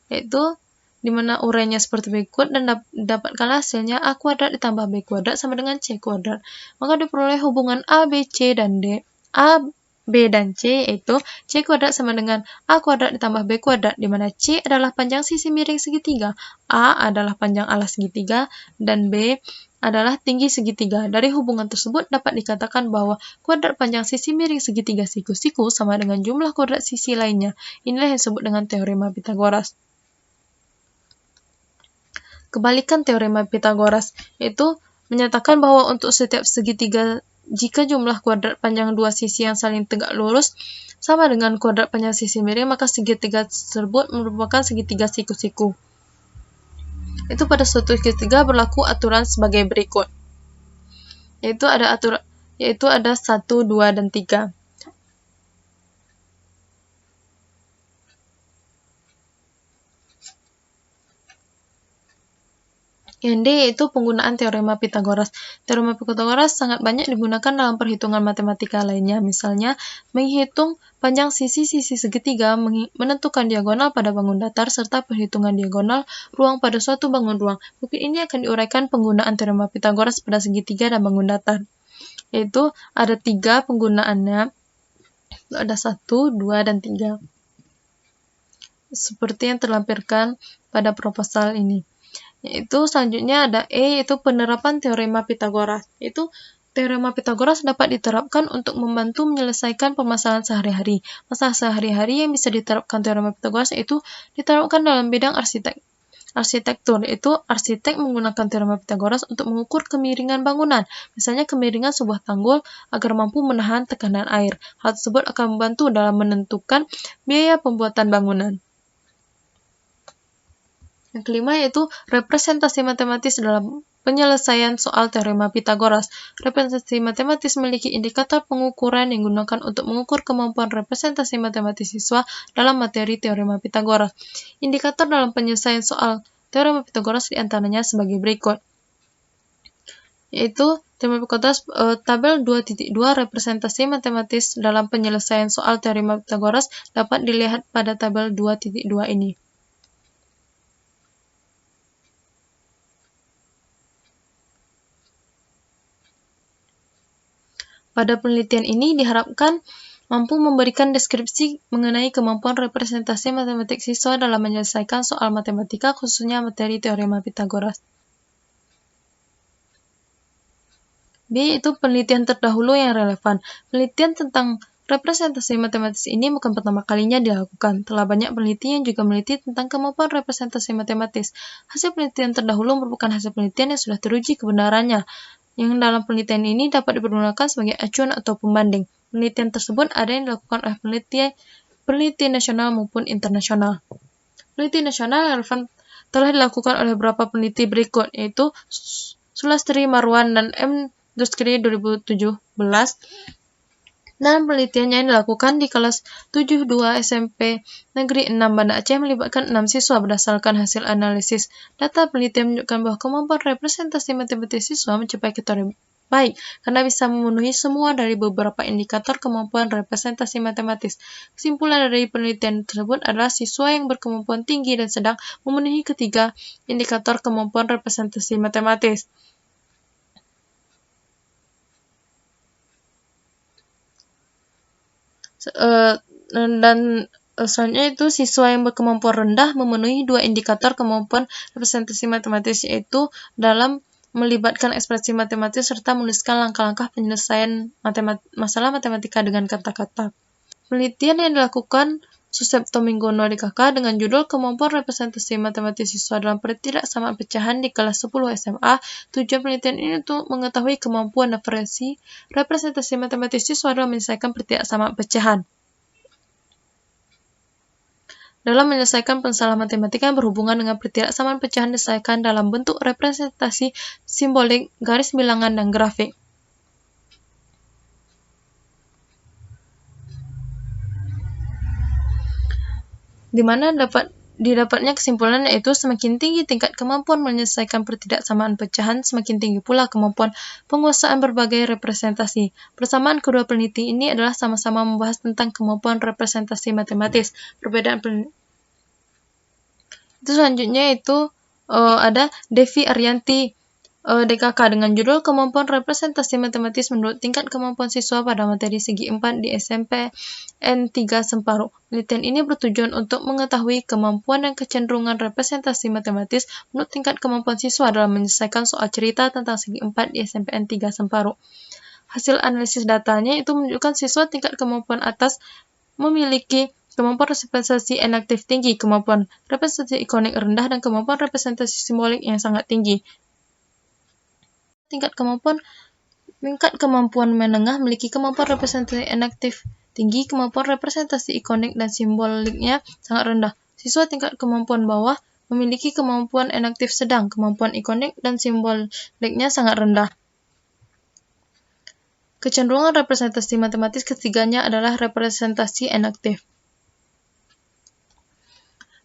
A: yaitu dimana urainya seperti berikut dan dapatkanlah hasilnya A kuadrat ditambah B kuadrat sama dengan C kuadrat. Maka diperoleh hubungan A, B, C, dan D. A, B, dan C yaitu C kuadrat sama dengan A kuadrat ditambah B kuadrat, dimana C adalah panjang sisi miring segitiga, A adalah panjang alas segitiga, dan B adalah tinggi segitiga. Dari hubungan tersebut dapat dikatakan bahwa kuadrat panjang sisi miring segitiga siku-siku sama dengan jumlah kuadrat sisi lainnya. Inilah yang disebut dengan teorema Pitagoras. Kebalikan teorema Pitagoras yaitu menyatakan bahwa untuk setiap segitiga, jika jumlah kuadrat panjang dua sisi yang saling tegak lurus sama dengan kuadrat panjang sisi miring, maka segitiga tersebut merupakan segitiga siku-siku. Itu pada suatu segitiga berlaku aturan sebagai berikut. Yaitu ada 1, 2, dan 3. Yang D yaitu penggunaan teorema Pitagoras. Teorema Pitagoras sangat banyak digunakan dalam perhitungan matematika lainnya, misalnya menghitung panjang sisi-sisi segitiga, menentukan diagonal pada bangun datar, serta perhitungan diagonal ruang pada suatu bangun ruang. Berikut ini akan diuraikan penggunaan teorema Pitagoras pada segitiga dan bangun datar. Yaitu ada 3 penggunaannya, ada 1, 2, dan 3. Seperti yang terlampirkan pada proposal ini. Yaitu selanjutnya ada E, yaitu penerapan teorema Pitagoras. Yaitu teorema Pitagoras dapat diterapkan untuk membantu menyelesaikan permasalahan sehari-hari. Masalah sehari-hari yang bisa diterapkan teorema Pitagoras yaitu diterapkan dalam bidang arsitektur, yaitu arsitek menggunakan teorema Pitagoras untuk mengukur kemiringan bangunan, misalnya kemiringan sebuah tanggul agar mampu menahan tekanan air. Hal tersebut akan membantu dalam menentukan biaya pembuatan bangunan. Yang kelima yaitu representasi matematis dalam penyelesaian soal teorema Pitagoras. Representasi matematis memiliki indikator pengukuran yang digunakan untuk mengukur kemampuan representasi matematis siswa dalam materi teorema Pitagoras. Indikator dalam penyelesaian soal teorema Pitagoras diantaranya sebagai berikut. Yaitu teorema Pitagoras tabel 2.2 representasi matematis dalam penyelesaian soal teorema Pitagoras dapat dilihat pada tabel 2.2 ini. Pada penelitian ini diharapkan mampu memberikan deskripsi mengenai kemampuan representasi matematik siswa dalam menyelesaikan soal matematika, khususnya materi teorema Pitagoras. B. Itu penelitian terdahulu yang relevan. Penelitian tentang representasi matematis ini bukan pertama kalinya dilakukan. Telah banyak peneliti yang juga meneliti tentang kemampuan representasi matematis. Hasil penelitian terdahulu merupakan hasil penelitian yang sudah teruji kebenarannya, yang dalam penelitian ini dapat dipergunakan sebagai acuan atau pembanding. Penelitian tersebut ada yang dilakukan oleh peneliti nasional maupun internasional. Peneliti nasional yang relevan telah dilakukan oleh beberapa peneliti berikut, yaitu Sulastri, Marwan, dan M. Duskri 2017, Dalam penelitiannya yang dilakukan di kelas 72 SMP Negeri 6 Banda Aceh melibatkan 6 siswa berdasarkan hasil analisis. Data penelitian menunjukkan bahwa kemampuan representasi matematis siswa mencapai kategori baik karena bisa memenuhi semua dari beberapa indikator kemampuan representasi matematis. Kesimpulan dari penelitian tersebut adalah siswa yang berkemampuan tinggi dan sedang memenuhi ketiga indikator kemampuan representasi matematis. Dan selanjutnya itu siswa yang berkemampuan rendah memenuhi dua indikator kemampuan representasi matematis, yaitu dalam melibatkan ekspresi matematis serta menuliskan langkah-langkah penyelesaian masalah matematika dengan kata-kata. Penelitian yang dilakukan Sucepto Minggono DKK dengan judul Kemampuan Representasi Matematis Siswa dalam Ketidaksamaan Pecahan di kelas 10 SMA. Tujuan penelitian ini untuk mengetahui kemampuan dan variasi representasi matematis siswa dalam menyelesaikan ketidaksamaan pecahan. Dalam menyelesaikan masalah matematika yang berhubungan dengan ketidaksamaan pecahan diselesaikan dalam bentuk representasi simbolik, garis bilangan, dan grafik. Di mana didapatnya kesimpulan yaitu semakin tinggi tingkat kemampuan menyelesaikan ketidaksamaan pecahan, semakin tinggi pula kemampuan penguasaan berbagai representasi. Persamaan kedua peneliti ini adalah sama-sama membahas tentang kemampuan representasi matematis. Perbedaan itu selanjutnya itu ada Devi Arianti DKK dengan judul Kemampuan Representasi Matematis menurut tingkat kemampuan siswa pada materi segi 4 di SMP N3 Semparu. Penelitian ini bertujuan untuk mengetahui kemampuan dan kecenderungan representasi matematis menurut tingkat kemampuan siswa dalam menyelesaikan soal cerita tentang segi 4 di SMP N3 Semparu. Hasil analisis datanya itu menunjukkan siswa tingkat kemampuan atas memiliki kemampuan representasi enaktif tinggi, kemampuan representasi ikonik rendah, dan kemampuan representasi simbolik yang sangat tinggi. Tingkat kemampuan menengah memiliki kemampuan representasi enaktif tinggi, kemampuan representasi ikonik dan simboliknya sangat rendah. Siswa tingkat kemampuan bawah memiliki kemampuan enaktif sedang, kemampuan ikonik dan simboliknya sangat rendah. Kecenderungan representasi matematis ketiganya adalah representasi enaktif.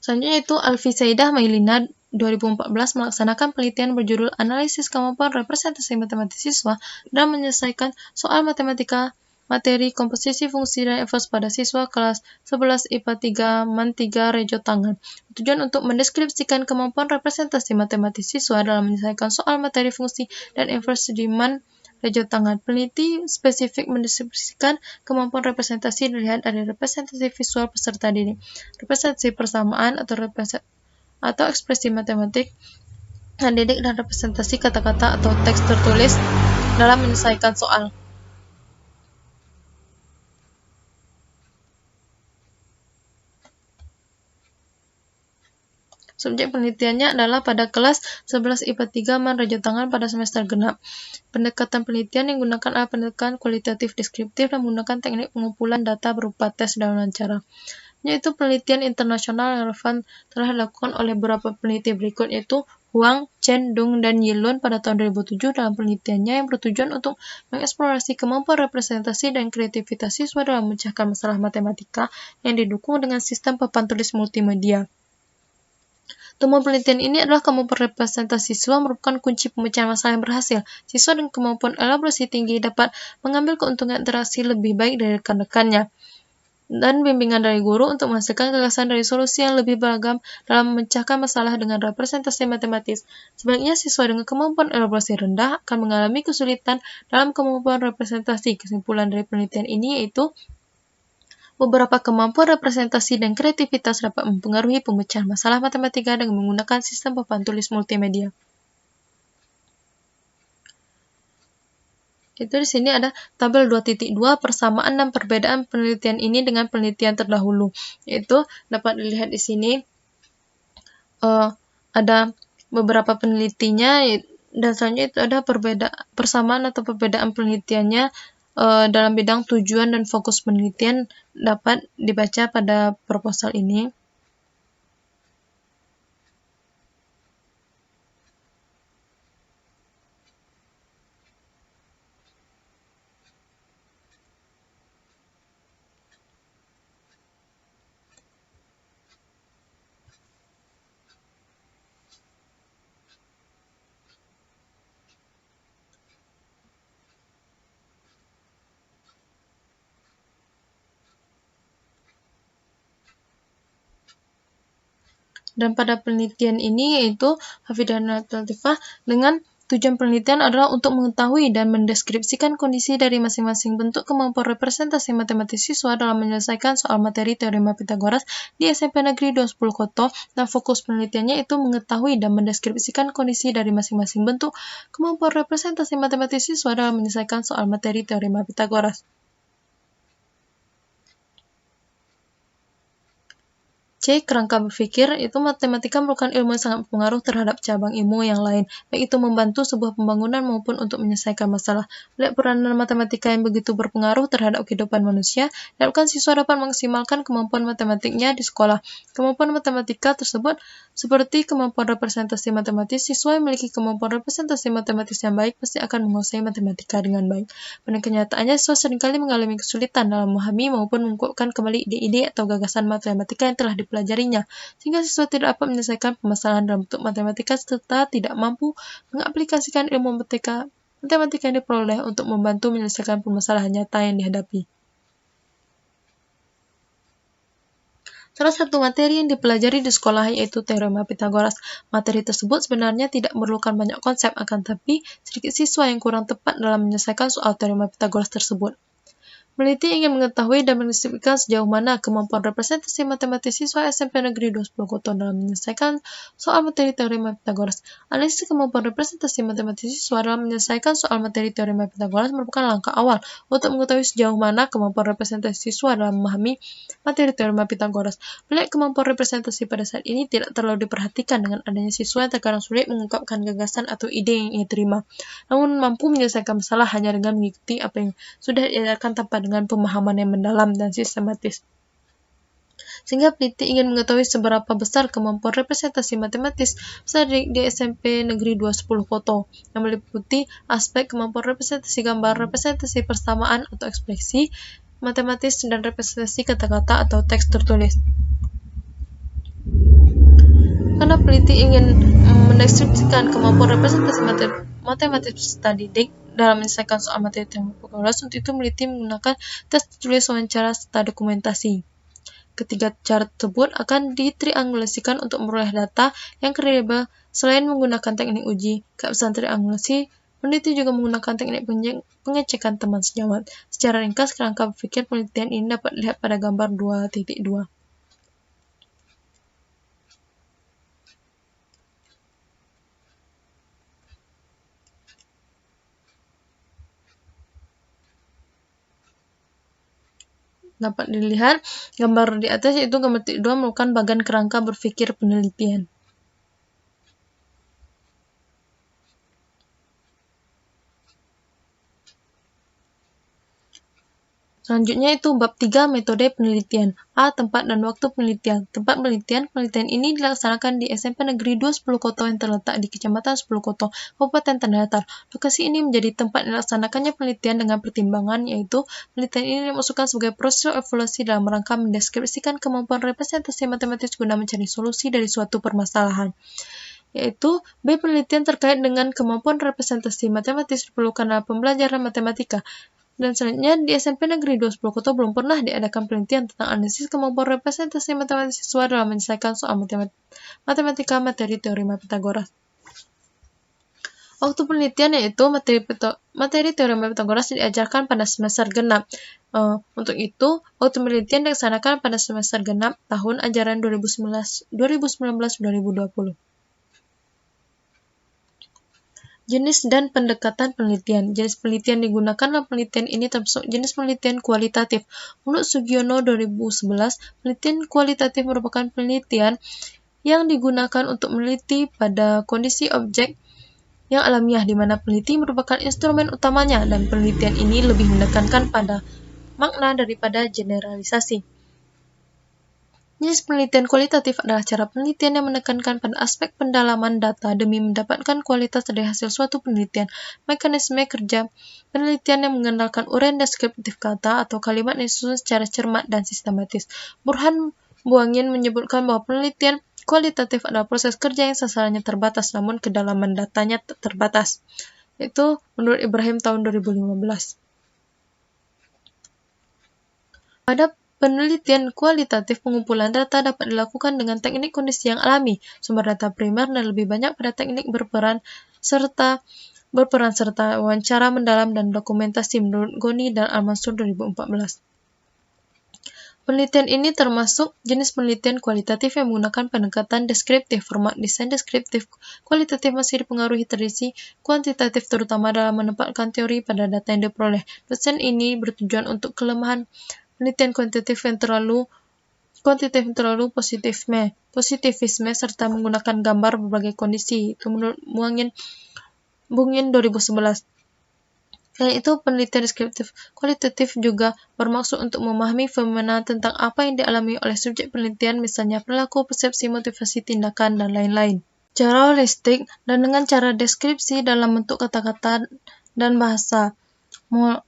A: Selanjutnya itu Alfi Saidah Mailina 2014 melaksanakan penelitian berjudul Analisis Kemampuan Representasi Matematis Siswa dalam menyelesaikan soal matematika materi komposisi fungsi dan inverse pada siswa kelas 11 IPA 3 MAN 3 Rejo Tangan. Tujuan untuk mendeskripsikan kemampuan representasi matematis siswa dalam menyelesaikan soal materi fungsi dan inverse di MAN Rejo Tangan. Peneliti spesifik mendeskripsikan kemampuan representasi dilihat dari representasi visual peserta didik, representasi persamaan atau ekspresi matematik didik, dan representasi kata-kata atau teks tertulis dalam menyelesaikan soal. Subjek penelitiannya adalah pada kelas 11 IPA 3 MAN Rejo Tangan pada semester genap. Pendekatan penelitian yang digunakan adalah pendekatan kualitatif deskriptif dan menggunakan teknik pengumpulan data berupa tes dan wawancara. Yaitu penelitian internasional yang relevan telah dilakukan oleh beberapa peneliti berikut, yaitu Huang, Chen, Dung, dan Yilun pada tahun 2007 dalam penelitiannya yang bertujuan untuk mengeksplorasi kemampuan representasi dan kreativitas siswa dalam memecahkan masalah matematika yang didukung dengan sistem papan tulis multimedia. Temuan penelitian ini adalah kemampuan representasi siswa merupakan kunci pemecahan masalah yang berhasil. Siswa dengan kemampuan elaborasi tinggi dapat mengambil keuntungan interaksi lebih baik dari rekan-rekannya dan bimbingan dari guru untuk menghasilkan gagasan dari solusi yang lebih beragam dalam memecahkan masalah dengan representasi matematis. Sebaliknya, siswa dengan kemampuan elaborasi rendah akan mengalami kesulitan dalam kemampuan representasi. Kesimpulan dari penelitian ini yaitu beberapa kemampuan representasi dan kreativitas dapat mempengaruhi pemecahan masalah matematika dengan menggunakan sistem papan tulis multimedia. Itu di sini ada tabel 2.2 persamaan dan perbedaan penelitian ini dengan penelitian terdahulu. Yaitu dapat dilihat di sini ada beberapa penelitinya, dan selanjutnya itu ada persamaan atau perbedaan penelitiannya dalam bidang tujuan dan fokus penelitian dapat dibaca pada proposal ini. Dan pada penelitian ini yaitu Hafidah dan Latifah dengan tujuan penelitian adalah untuk mengetahui dan mendeskripsikan kondisi dari masing-masing bentuk kemampuan representasi matematis siswa dalam menyelesaikan soal materi teorema Pitagoras di SMP Negeri 20 Koto, dan fokus penelitiannya itu mengetahui dan mendeskripsikan kondisi dari masing-masing bentuk kemampuan representasi matematis siswa dalam menyelesaikan soal materi teorema Pitagoras. C. Kerangka berpikir, itu matematika merupakan ilmu yang sangat berpengaruh terhadap cabang ilmu yang lain, baik itu membantu sebuah pembangunan maupun untuk menyelesaikan masalah. Melihat peranan matematika yang begitu berpengaruh terhadap kehidupan manusia, diharapkan siswa dapat memaksimalkan kemampuan matematiknya di sekolah. Kemampuan matematika tersebut seperti kemampuan representasi matematis, siswa yang memiliki kemampuan representasi matematis yang baik pasti akan menguasai matematika dengan baik. Pada kenyataannya, siswa seringkali mengalami kesulitan dalam memahami maupun mengukuhkan kembali ide-ide atau gagasan matematika yang telah dipelajarinya, sehingga siswa tidak dapat menyelesaikan permasalahan dalam bentuk matematika serta tidak mampu mengaplikasikan ilmu matematika yang diperoleh untuk membantu menyelesaikan permasalahan nyata yang dihadapi. Salah satu materi yang dipelajari di sekolah yaitu teorema Pitagoras. Materi tersebut sebenarnya tidak memerlukan banyak konsep, akan tetapi sedikit siswa yang kurang tepat dalam menyelesaikan soal teorema Pitagoras tersebut. Peneliti ingin mengetahui dan mendeskripsikan sejauh mana kemampuan representasi matematis siswa SMP Negeri 20 Koto dalam menyelesaikan soal materi teorema Pitagoras. Analisis kemampuan representasi matematis siswa dalam menyelesaikan soal materi teorema Pitagoras merupakan langkah awal untuk mengetahui sejauh mana kemampuan representasi siswa dalam memahami materi teorema Pitagoras. Melihat kemampuan representasi pada saat ini tidak terlalu diperhatikan dengan adanya siswa yang terkadang sulit mengungkapkan gagasan atau ide yang ia terima, namun mampu menyelesaikan masalah hanya dengan mengikuti apa yang sudah diajarkan tanpa dengan pemahaman yang mendalam dan sistematis. Sehingga peneliti ingin mengetahui seberapa besar kemampuan representasi matematis di SMP Negeri 210 Koto, yang meliputi aspek kemampuan representasi gambar, representasi persamaan atau ekspresi matematis, dan representasi kata-kata atau teks tertulis. Karena peneliti ingin mendeskripsikan kemampuan representasi matematis peserta didik dalam menyelesaikan soal materi teorema Pitagoras, untuk itu peneliti menggunakan tes tertulis, wawancara, serta dokumentasi. Ketiga cara tersebut akan ditriangulasikan untuk memperoleh data yang kredibel. Selain menggunakan teknik uji keabsahan triangulasi, peneliti juga menggunakan teknik pengecekan teman sejawat. Secara ringkas, kerangka berpikir penelitian ini dapat dilihat pada gambar 2.2. Dapat dilihat gambar di atas, yaitu gambar 2 merupakan bagian kerangka berpikir penelitian. Selanjutnya itu bab 3, metode penelitian. A. Tempat dan waktu penelitian. Tempat penelitian ini dilaksanakan di SMP Negeri 20 Koto yang terletak di Kecamatan 10 Koto, Kabupaten Tanah Datar. Lokasi ini menjadi tempat dilaksanakannya penelitian dengan pertimbangan, yaitu penelitian ini dimaksudkan sebagai proses evaluasi dalam rangka mendeskripsikan kemampuan representasi matematis guna mencari solusi dari suatu permasalahan. Yaitu B. Penelitian terkait dengan kemampuan representasi matematis diperlukan dalam pembelajaran matematika. Dan selanjutnya, di SMP Negeri 20 Koto belum pernah diadakan penelitian tentang analisis kemampuan representasi matematis siswa dalam menyelesaikan soal matematika materi teorema Pitagoras. Waktu penelitian yaitu materi teorema Pitagoras diajarkan pada semester genap. Untuk itu, waktu penelitian dilaksanakan pada semester genap tahun ajaran 2019-2020. Jenis dan pendekatan penelitian. Jenis penelitian digunakan dalam penelitian ini termasuk jenis penelitian kualitatif. Menurut Sugiono 2011, penelitian kualitatif merupakan penelitian yang digunakan untuk meneliti pada kondisi objek yang alamiah, di mana peneliti merupakan instrumen utamanya, dan penelitian ini lebih menekankan pada makna daripada generalisasi. Jenis penelitian kualitatif adalah cara penelitian yang menekankan pada aspek pendalaman data demi mendapatkan kualitas dari hasil suatu penelitian. Mekanisme kerja penelitian yang mengandalkan uraian deskriptif kata atau kalimat yang disusun secara cermat dan sistematis. Burhan Buangin menyebutkan bahwa penelitian kualitatif adalah proses kerja yang sasarannya terbatas namun kedalaman datanya terbatas. Itu menurut Ibrahim tahun 2015. Pada Penelitian kualitatif pengumpulan data dapat dilakukan dengan teknik kondisi yang alami, sumber data primer, dan lebih banyak pada teknik berperan serta wawancara mendalam dan dokumentasi menurut Goni dan Al-Mansur 2014. Penelitian ini termasuk jenis penelitian kualitatif yang menggunakan pendekatan deskriptif. Format desain deskriptif kualitatif masih dipengaruhi tradisi kuantitatif, terutama dalam menempatkan teori pada data yang diperoleh. Desain ini bertujuan untuk kelemahan penelitian kuantitatif yang terlalu positivisme serta menggunakan gambar berbagai kondisi. Itu menurut Bungin 2011. Selain itu, penelitian deskriptif kualitatif juga bermaksud untuk memahami fenomena tentang apa yang dialami oleh subjek penelitian, misalnya perilaku, persepsi, motivasi, tindakan, dan lain-lain. Cara holistik dan dengan cara deskripsi dalam bentuk kata-kata dan bahasa.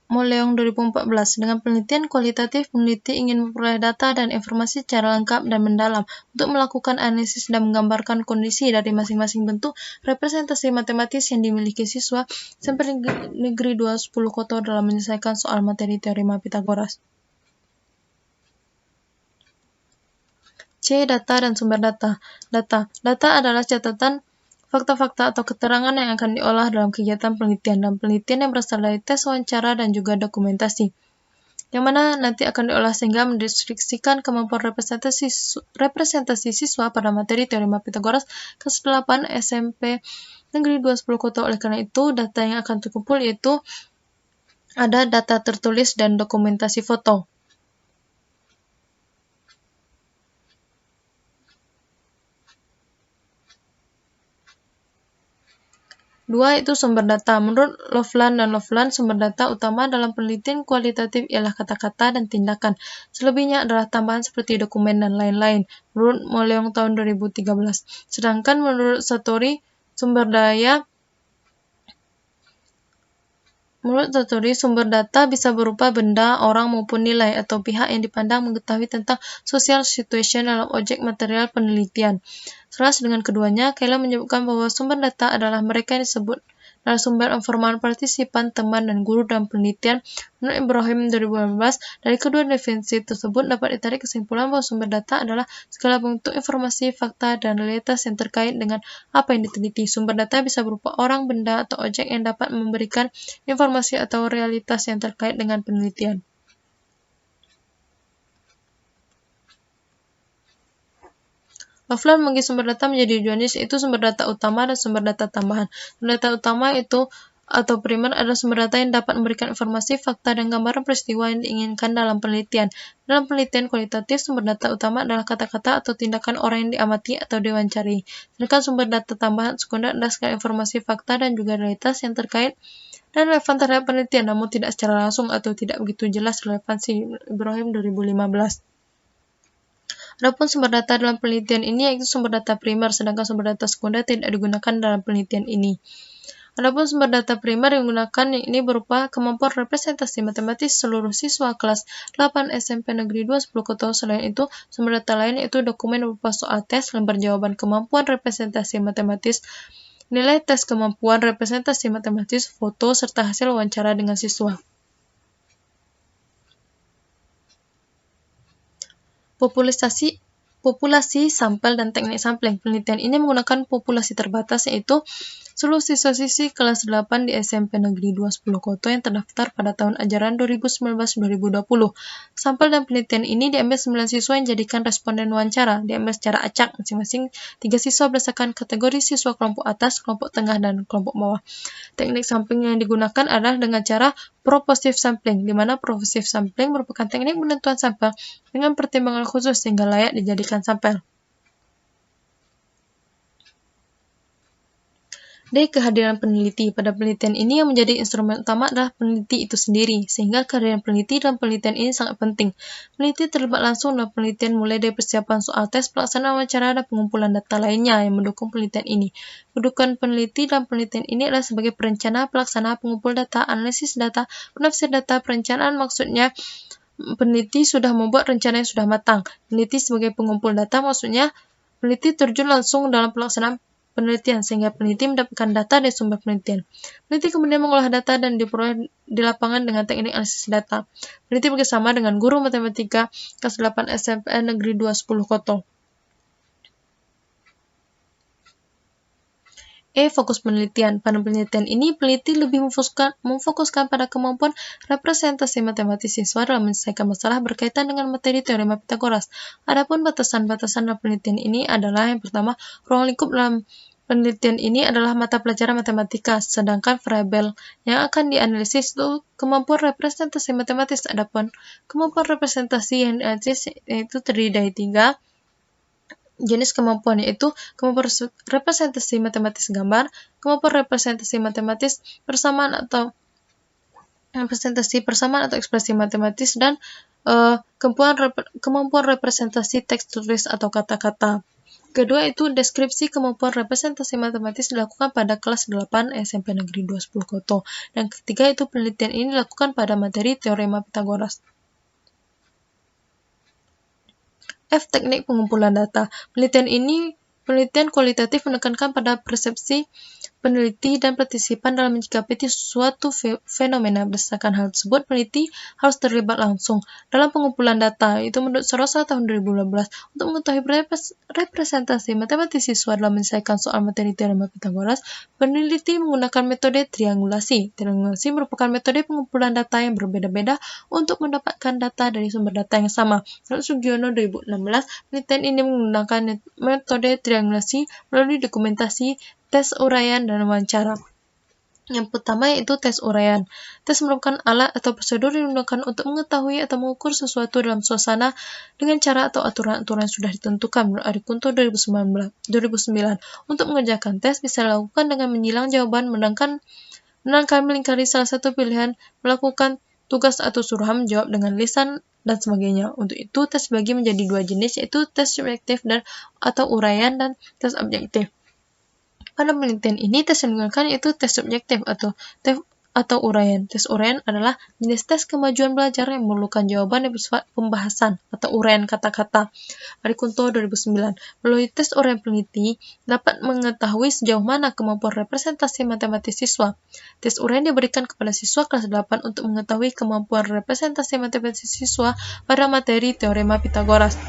A: Moleong 2014. Dengan penelitian kualitatif, peneliti ingin memperoleh data dan informasi secara lengkap dan mendalam untuk melakukan analisis dan menggambarkan kondisi dari masing-masing bentuk representasi matematis yang dimiliki siswa SMP Negeri 2 10 Koto dalam menyelesaikan soal materi teorema Pitagoras. C. Data dan sumber data. Data adalah catatan fakta-fakta atau keterangan yang akan diolah dalam kegiatan penelitian, dan penelitian yang berasal dari tes wawancara dan juga dokumentasi, yang mana nanti akan diolah sehingga mendeskripsikan kemampuan representasi siswa pada materi teorema Pitagoras kelas 8 SMP Negeri 2 10 Koto. Oleh karena itu, data yang akan terkumpul yaitu ada data tertulis dan dokumentasi foto. 2. Itu sumber data. Menurut Loveland, sumber data utama dalam penelitian kualitatif ialah kata-kata dan tindakan. Selebihnya adalah tambahan seperti dokumen dan lain-lain. Menurut Moleong tahun 2013. Sedangkan menurut Satori, sumber data bisa berupa benda, orang, maupun nilai atau pihak yang dipandang mengetahui tentang social situation dalam objek material penelitian. Selaras dengan keduanya, Kayla menyebutkan bahwa sumber data adalah mereka yang disebut narasumber informal, partisipan, teman, dan guru dalam penelitian. Menurut Ibrahim 2018, dari kedua definisi tersebut dapat ditarik kesimpulan bahwa sumber data adalah segala bentuk informasi, fakta, dan realitas yang terkait dengan apa yang diteliti. Sumber data bisa berupa orang, benda, atau objek yang dapat memberikan informasi atau realitas yang terkait dengan penelitian. Loveland membagi sumber data menjadi dua jenis, yaitu sumber data utama dan sumber data tambahan. Sumber data utama atau primer adalah sumber data yang dapat memberikan informasi, fakta, dan gambaran peristiwa yang diinginkan dalam penelitian. Dalam penelitian kualitatif, sumber data utama adalah kata-kata atau tindakan orang yang diamati atau diwawancari. Sedangkan sumber data tambahan sekunder adalah segala informasi, fakta, dan juga realitas yang terkait dan relevan terhadap penelitian, namun tidak secara langsung atau tidak begitu jelas relevansi. Ibrahim 2015. Adapun sumber data dalam penelitian ini yaitu sumber data primer, sedangkan sumber data sekunder tidak digunakan dalam penelitian ini. Adapun sumber data primer yang digunakan ini berupa kemampuan representasi matematis seluruh siswa kelas 8 SMP Negeri 2 10 Koto. Selain itu, sumber data lain yaitu dokumen berupa soal tes, lembar jawaban kemampuan representasi matematis, nilai tes kemampuan representasi matematis, foto, serta hasil wawancara dengan siswa. Populasi sampel dan teknik sampling. Penelitian ini menggunakan populasi terbatas, yaitu seluruh siswa-siswi kelas 8 di SMP Negeri 2 10 Koto yang terdaftar pada tahun ajaran 2019-2020. Sampel dan penelitian ini diambil 9 siswa yang jadikan responden wawancara, diambil secara acak, masing-masing 3 siswa berdasarkan kategori siswa kelompok atas, kelompok tengah, dan kelompok bawah. Teknik sampling yang digunakan adalah dengan cara propositive sampling, di mana propositive sampling merupakan teknik penentuan sampel dengan pertimbangan khusus sehingga layak dijadikan sampel. D. Kehadiran peneliti. Pada penelitian ini yang menjadi instrumen utama adalah peneliti itu sendiri, sehingga kehadiran peneliti dalam penelitian ini sangat penting. Peneliti terlibat langsung dalam penelitian mulai dari persiapan soal tes, pelaksanaan wawancara, dan pengumpulan data lainnya yang mendukung penelitian ini. Kedudukan peneliti dalam penelitian ini adalah sebagai perencana, pelaksana, pengumpul data, analisis data, penafsir data. Perencanaan maksudnya peneliti sudah membuat rencana yang sudah matang. Peneliti sebagai pengumpul data maksudnya peneliti terjun langsung dalam pelaksanaan penelitian, sehingga peneliti mendapatkan data dari sumber penelitian. Peneliti kemudian mengolah data dan diperoleh di lapangan dengan teknik analisis data. Peneliti bekerjasama dengan guru matematika kelas 8 SMP Negeri 2 10 Koto. Fokus penelitian. Pada penelitian ini, peneliti lebih memfokuskan pada kemampuan representasi matematis siswa dalam menyelesaikan masalah berkaitan dengan materi teorema Pythagoras. Adapun batasan-batasan dalam penelitian ini adalah yang pertama, ruang lingkup dalam penelitian ini adalah mata pelajaran matematika, sedangkan variabel yang akan dianalisis itu kemampuan representasi matematis. Adapun kemampuan representasi yang dianalisis itu terdiri dari 3 jenis kemampuan, yaitu kemampuan representasi matematis gambar, kemampuan representasi matematis persamaan atau ekspresi matematis, dan kemampuan representasi teks tulis atau kata-kata. Kedua itu deskripsi kemampuan representasi matematis dilakukan pada kelas 8 SMP Negeri 2 10 Koto. Dan ketiga itu penelitian ini dilakukan pada materi teorema Pythagoras. Teknik pengumpulan data. Penelitian kualitatif menekankan pada persepsi peneliti dan partisipan dalam menyikapi suatu fenomena. Berdasarkan hal tersebut, peneliti harus terlibat langsung dalam pengumpulan data. Itu menurut Sarosa tahun 2012. Untuk mengetahui representasi matematis siswa dalam menyelesaikan soal materi teorema Pythagoras, peneliti menggunakan metode triangulasi. Triangulasi merupakan metode pengumpulan data yang berbeda-beda untuk mendapatkan data dari sumber data yang sama. Menurut Sugiono 2016, penelitian ini menggunakan metode triangulasi melalui dokumentasi, tes uraian, dan wawancara. Yang pertama yaitu tes uraian. Tes merupakan alat atau prosedur yang digunakan untuk mengetahui atau mengukur sesuatu dalam suasana dengan cara atau aturan-aturan yang sudah ditentukan. Menurut Arikunto 2009. Untuk mengerjakan tes bisa dilakukan dengan menyilang jawaban, menangkan melingkari salah satu pilihan, melakukan tugas atau suruhan menjawab dengan lisan, dan sebagainya. Untuk itu, tes bagi menjadi 2 jenis, yaitu tes subjektif atau uraian, dan tes objektif. Pada penelitian ini, tes yang digunakan yaitu tes subjektif atau uraian. Tes uraian adalah jenis tes kemajuan belajar yang memerlukan jawaban yang bersifat pembahasan atau uraian kata-kata. Arikunto 2009. Melalui tes uraian, peneliti dapat mengetahui sejauh mana kemampuan representasi matematis siswa. Tes uraian diberikan kepada siswa kelas 8 untuk mengetahui kemampuan representasi matematis siswa pada materi teorema Pythagoras.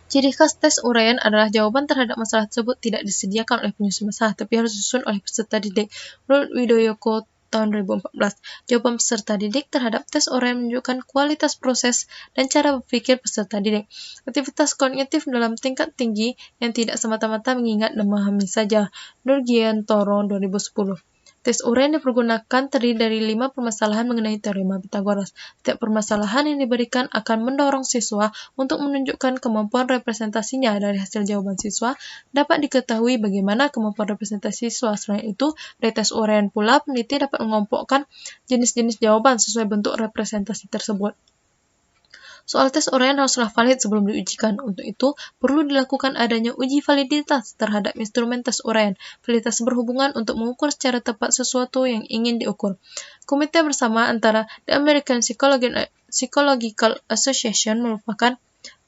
A: Ciri khas tes uraian adalah jawaban terhadap masalah tersebut tidak disediakan oleh penyusun masalah, tapi harus disusun oleh peserta didik. Menurut Widoyoko tahun 2014, jawaban peserta didik terhadap tes uraian menunjukkan kualitas proses dan cara berpikir peserta didik. Aktivitas kognitif dalam tingkat tinggi yang tidak semata-mata mengingat dan memahami saja. Nurgiantoro 2010. Tes uraian dipergunakan terdiri dari 5 permasalahan mengenai teorema Pythagoras. Setiap permasalahan yang diberikan akan mendorong siswa untuk menunjukkan kemampuan representasinya. Dari hasil jawaban siswa, dapat diketahui bagaimana kemampuan representasi siswa. Selain itu, dari tes uraian pula, peneliti dapat mengelompokkan jenis-jenis jawaban sesuai bentuk representasi tersebut. Soal tes uraian haruslah valid sebelum diujikan. Untuk itu, perlu dilakukan adanya uji validitas terhadap instrumen tes uraian. Validitas berhubungan untuk mengukur secara tepat sesuatu yang ingin diukur. Komite bersama antara The American Psychological Association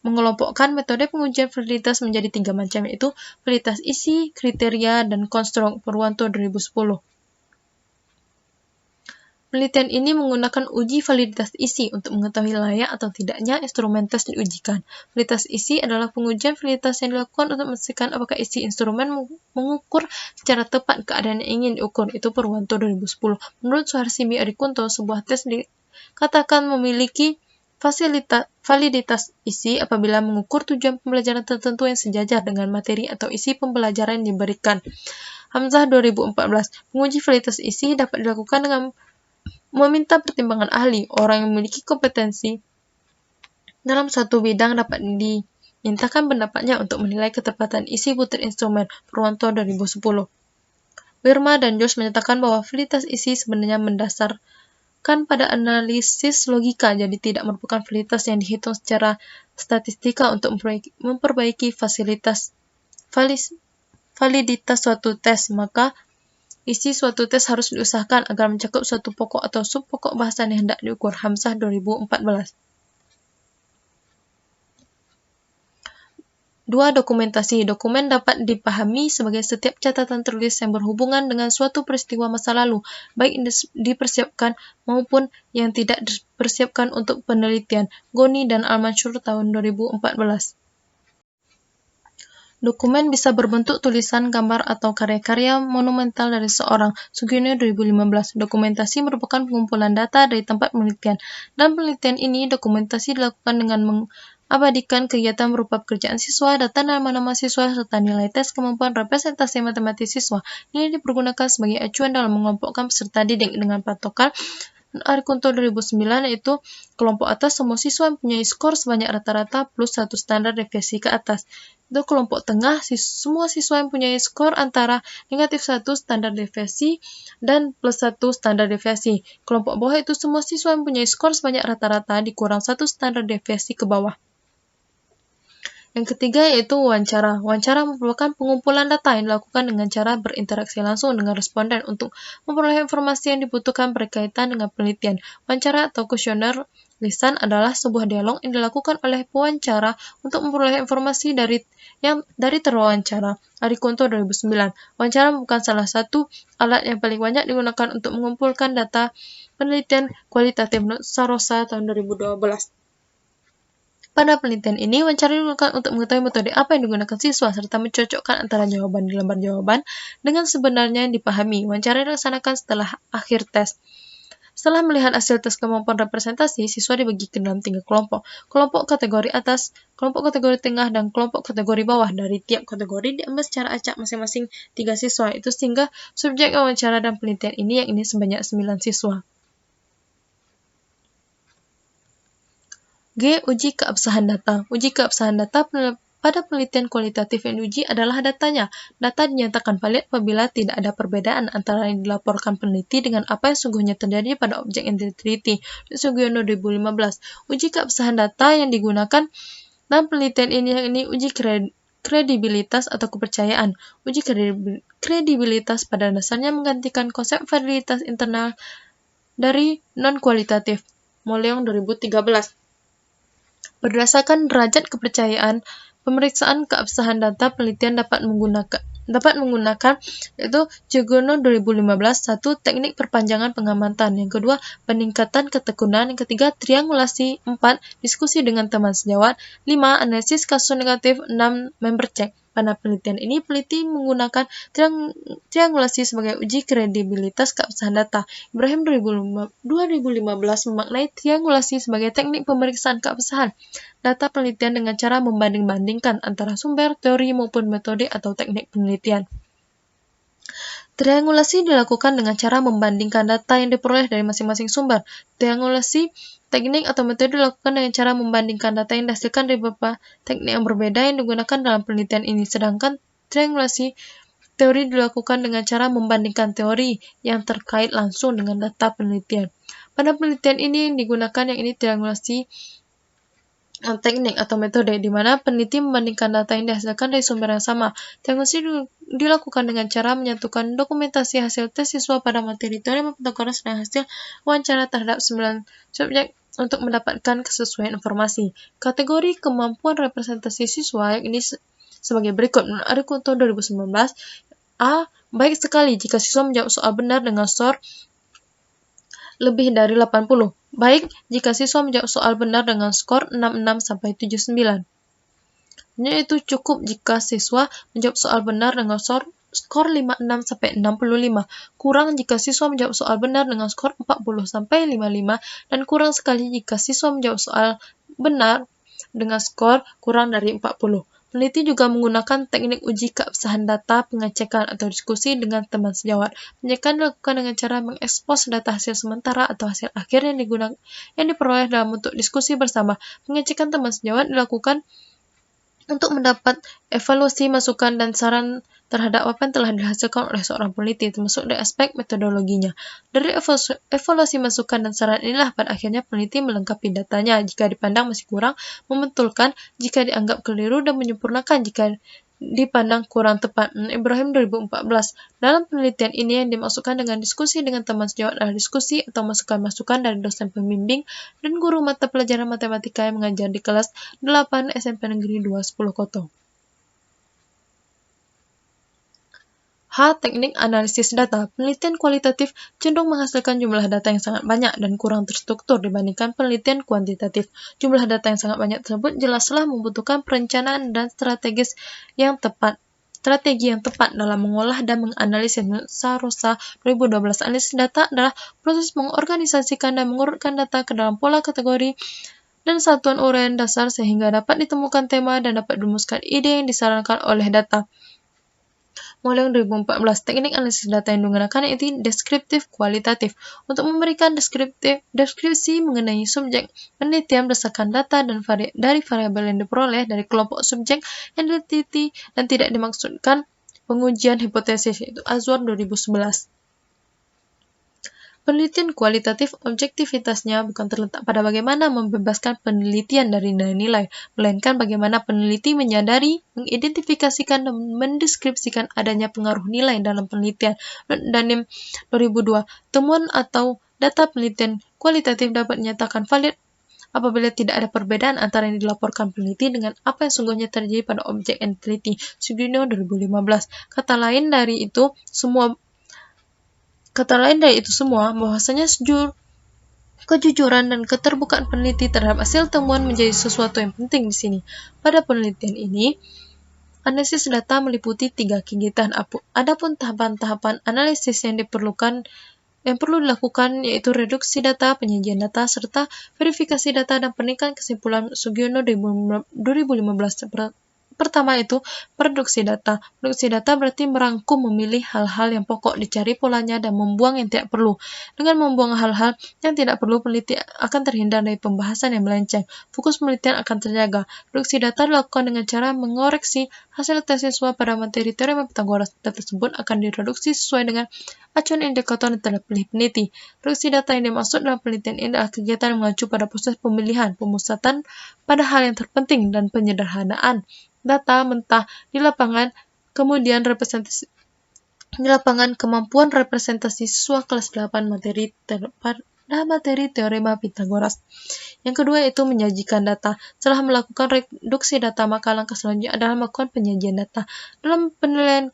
A: mengelompokkan metode pengujian validitas menjadi 3 macam, yaitu validitas isi, kriteria, dan konstruk. Purwanto 2010. Penelitian ini menggunakan uji validitas isi untuk mengetahui layak atau tidaknya instrumen tes diujikan. Validitas isi adalah pengujian validitas yang dilakukan untuk memastikan apakah isi instrumen mengukur secara tepat keadaan yang ingin diukur. Itu Purwanto 2010. Menurut Suharsimi Arikunto, sebuah tes dikatakan memiliki validitas isi apabila mengukur tujuan pembelajaran tertentu yang sejajar dengan materi atau isi pembelajaran yang diberikan. Hamzah 2014. Menguji validitas isi dapat dilakukan dengan meminta pertimbangan ahli. Orang yang memiliki kompetensi dalam suatu bidang dapat dimintakan pendapatnya untuk menilai ketepatan isi butir instrumen. Purwanto 2010. Wirma dan Josh menyatakan bahwa validitas isi sebenarnya mendasarkan pada analisis logika, jadi tidak merupakan validitas yang dihitung secara statistika untuk memperbaiki validitas suatu tes. Maka isi suatu tes harus diusahakan agar mencakup suatu pokok atau subpokok bahasan yang hendak diukur. Hamzah 2014. 2. Dokumentasi. Dokumen dapat dipahami sebagai setiap catatan tertulis yang berhubungan dengan suatu peristiwa masa lalu, baik yang dipersiapkan maupun yang tidak dipersiapkan untuk penelitian. Goni dan Al-Mansyur tahun 2014. Dokumen bisa berbentuk tulisan, gambar, atau karya-karya monumental dari seorang. Sugiono 2015. Dokumentasi merupakan pengumpulan data dari tempat penelitian. Dalam penelitian ini, dokumentasi dilakukan dengan mengabadikan kegiatan berupa pekerjaan siswa, data nama-nama siswa, serta nilai tes kemampuan representasi matematis siswa. Ini dipergunakan sebagai acuan dalam mengelompokkan peserta didik dengan patokan Arikunto 2009, yaitu kelompok atas semua siswa mempunyai skor sebanyak rata-rata plus 1 standar deviasi ke atas. Itu kelompok tengah, semua siswa yang mempunyai skor antara negatif 1 standar deviasi dan plus 1 standar deviasi. Kelompok bawah itu semua siswa yang mempunyai skor sebanyak rata-rata dikurang 1 standar deviasi ke bawah. Yang ketiga yaitu wawancara. Wawancara merupakan pengumpulan data yang dilakukan dengan cara berinteraksi langsung dengan responden untuk memperoleh informasi yang dibutuhkan berkaitan dengan penelitian. Wawancara atau kuesioner lisan adalah sebuah dialog yang dilakukan oleh pewawancara untuk memperoleh informasi dari terwawancara. Arikunto 2009. Wawancara merupakan salah satu alat yang paling banyak digunakan untuk mengumpulkan data penelitian kualitatif menurut Sarosa tahun 2012. Pada penelitian ini, wawancara digunakan untuk mengetahui metode apa yang digunakan siswa, serta mencocokkan antara jawaban di lembar jawaban dengan sebenarnya yang dipahami. Wawancara dilaksanakan setelah akhir tes. Setelah melihat hasil tes kemampuan representasi, siswa dibagi ke dalam 3 kelompok. Kelompok kategori atas, kelompok kategori tengah, dan kelompok kategori bawah. Dari tiap kategori diambil secara acak masing-masing 3 siswa, itu sehingga subjek wawancara dan penelitian ini sebanyak 9 siswa. G. Uji keabsahan data. Uji keabsahan data pada penelitian kualitatif yang diuji adalah datanya. Data dinyatakan valid apabila tidak ada perbedaan antara yang dilaporkan peneliti dengan apa yang sungguhnya terjadi pada objek yang diteliti. Sugiono 2015. Uji keabsahan data yang digunakan dalam penelitian ini uji kredibilitas atau kepercayaan. Uji kredibilitas pada dasarnya menggantikan konsep validitas internal dari non-kualitatif. Moleong 2013. Berdasarkan derajat kepercayaan, pemeriksaan keabsahan data penelitian dapat menggunakan yaitu Sugiono 2015, 1. Teknik perpanjangan pengamatan, yang kedua peningkatan ketekunan, yang ketiga triangulasi, 4. Diskusi dengan teman sejawat, 5. Analisis kasus negatif, 6. Member check. Pada penelitian ini, peneliti menggunakan triangulasi sebagai uji kredibilitas keabsahan data. Ibrahim 2015 memaknai triangulasi sebagai teknik pemeriksaan keabsahan data penelitian dengan cara membanding-bandingkan antara sumber, teori, maupun metode atau teknik penelitian. Triangulasi dilakukan dengan cara membandingkan data yang diperoleh dari masing-masing sumber. Triangulasi teknik atau metode dilakukan dengan cara membandingkan data yang dihasilkan dari beberapa teknik yang berbeda yang digunakan dalam penelitian ini. Sedangkan triangulasi teori dilakukan dengan cara membandingkan teori yang terkait langsung dengan data penelitian. Pada penelitian ini yang digunakan triangulasi teknik atau metode, di mana peneliti membandingkan data yang dihasilkan dari sumber yang sama. Triangulasi dilakukan dengan cara menyatukan dokumentasi hasil tes siswa pada materi teori Pythagoras dan hasil wawancara terhadap 9 subjek untuk mendapatkan kesesuaian informasi. Kategori kemampuan representasi siswa yang ini sebagai berikut. Menurut Arikunto 2019, A. Baik sekali jika siswa menjawab soal benar dengan skor lebih dari 80. Baik jika siswa menjawab soal benar dengan skor 66-79. Yaitu cukup jika siswa menjawab soal benar dengan skor 56-65. Kurang jika siswa menjawab soal benar dengan skor 40-55. Dan kurang sekali jika siswa menjawab soal benar dengan skor kurang dari 40. Peneliti juga menggunakan teknik uji keabsahan data, pengecekan atau diskusi dengan teman sejawat. Pengecekan dilakukan dengan cara mengekspos data hasil sementara atau hasil akhir yang diperoleh dalam bentuk diskusi bersama. Pengecekan teman sejawat dilakukan untuk mendapat evaluasi, masukan, dan saran terhadap apa yang telah dihasilkan oleh seorang peneliti, termasuk dari aspek metodologinya. Dari evaluasi, masukan, dan saran inilah pada akhirnya peneliti melengkapi datanya. Jika dipandang masih kurang, membetulkan; jika dianggap keliru, dan menyempurnakan jika dipandang kurang tepat. Ibrahim 2014. Dalam penelitian ini yang dimaksudkan dengan diskusi dengan teman sejawat adalah diskusi atau masukan-masukan dari dosen pembimbing dan guru mata pelajaran matematika yang mengajar di kelas 8 SMP Negeri 2 10 Koto. Teknik analisis data. Penelitian kualitatif cenderung menghasilkan jumlah data yang sangat banyak dan kurang terstruktur dibandingkan penelitian kuantitatif. Jumlah data yang sangat banyak tersebut jelaslah membutuhkan perencanaan dan strategi yang tepat dalam mengolah dan menganalisis. Sarosa 2012. Analisis data adalah proses mengorganisasikan dan mengurutkan data ke dalam pola kategori dan satuan uraian dasar sehingga dapat ditemukan tema dan dapat dirumuskan ide yang disarankan oleh data. Mulai 2014, teknik analisis data yang digunakan yaitu deskriptif kualitatif. Untuk memberikan deskripsi mengenai subjek penelitian berdasarkan data dan dari variabel yang diperoleh dari kelompok subjek yang diteliti dan tidak dimaksudkan pengujian hipotesis, yaitu Azwar 2011. Penelitian kualitatif objektivitasnya bukan terletak pada bagaimana membebaskan penelitian dari nilai, melainkan bagaimana peneliti menyadari, mengidentifikasikan, dan mendeskripsikan adanya pengaruh nilai dalam penelitian. Danim 2002, temuan atau data penelitian kualitatif dapat dinyatakan valid apabila tidak ada perbedaan antara yang dilaporkan peneliti dengan apa yang sungguhnya terjadi pada objek yang diteliti. Sugino 2015. Kata lain dari itu semua, bahwasanya kejujuran dan keterbukaan peneliti terhadap hasil temuan menjadi sesuatu yang penting di sini. Pada penelitian ini, analisis data meliputi 3 kegiatan. Adapun tahapan-tahapan analisis yang perlu dilakukan yaitu reduksi data, penyajian data, serta verifikasi data dan peningkatan kesimpulan. Sugiono 2015. Pertama itu produksi data. Produksi data berarti merangkum, memilih hal-hal yang pokok, dicari polanya, dan membuang yang tidak perlu. Dengan membuang hal-hal yang tidak perlu, peneliti akan terhindar dari pembahasan yang melenceng. Fokus penelitian akan terjaga. Produksi data dilakukan dengan cara mengoreksi hasil tes siswa pada materi teorema Pythagoras. Data tersebut akan direduksi sesuai dengan acuan indikator yang telah dipilih peneliti. Produksi data yang dimaksud dalam penelitian ini adalah kegiatan yang mengacu pada proses pemilihan, pemusatan pada hal yang terpenting, dan penyederhanaan data mentah di lapangan, kemudian kemampuan representasi siswa kelas 8 materi teorema Pythagoras. Yang kedua yaitu menyajikan data. Setelah melakukan reduksi data, maka langkah selanjutnya adalah melakukan penyajian data. Dalam penilaian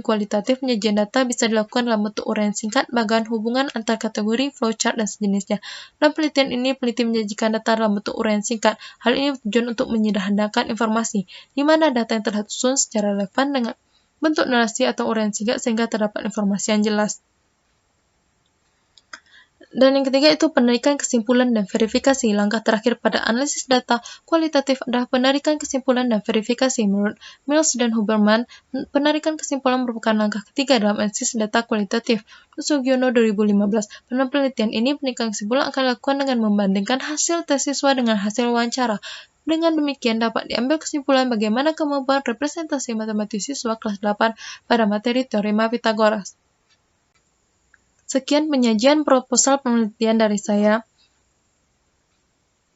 A: kualitatif, penyajian data bisa dilakukan dalam bentuk uraian singkat, bagan, hubungan antar kategori, flowchart, dan sejenisnya. Dalam penelitian ini, peneliti menyajikan data dalam bentuk uraian singkat. Hal ini bertujuan untuk menyederhanakan informasi, di mana data yang telah disusun secara relevan dengan bentuk narasi atau uraian singkat sehingga terdapat informasi yang jelas. Dan yang ketiga itu penarikan kesimpulan dan verifikasi. Langkah terakhir pada analisis data kualitatif adalah penarikan kesimpulan dan verifikasi. Menurut Mills dan Huberman, penarikan kesimpulan merupakan langkah ketiga dalam analisis data kualitatif. Sugiono 2015. Dalam penelitian ini, penarikan kesimpulan akan dilakukan dengan membandingkan hasil tes siswa dengan hasil wawancara. Dengan demikian dapat diambil kesimpulan bagaimana kemampuan representasi matematis siswa kelas 8 pada materi teorema Pythagoras. Sekian penyajian proposal penelitian dari saya.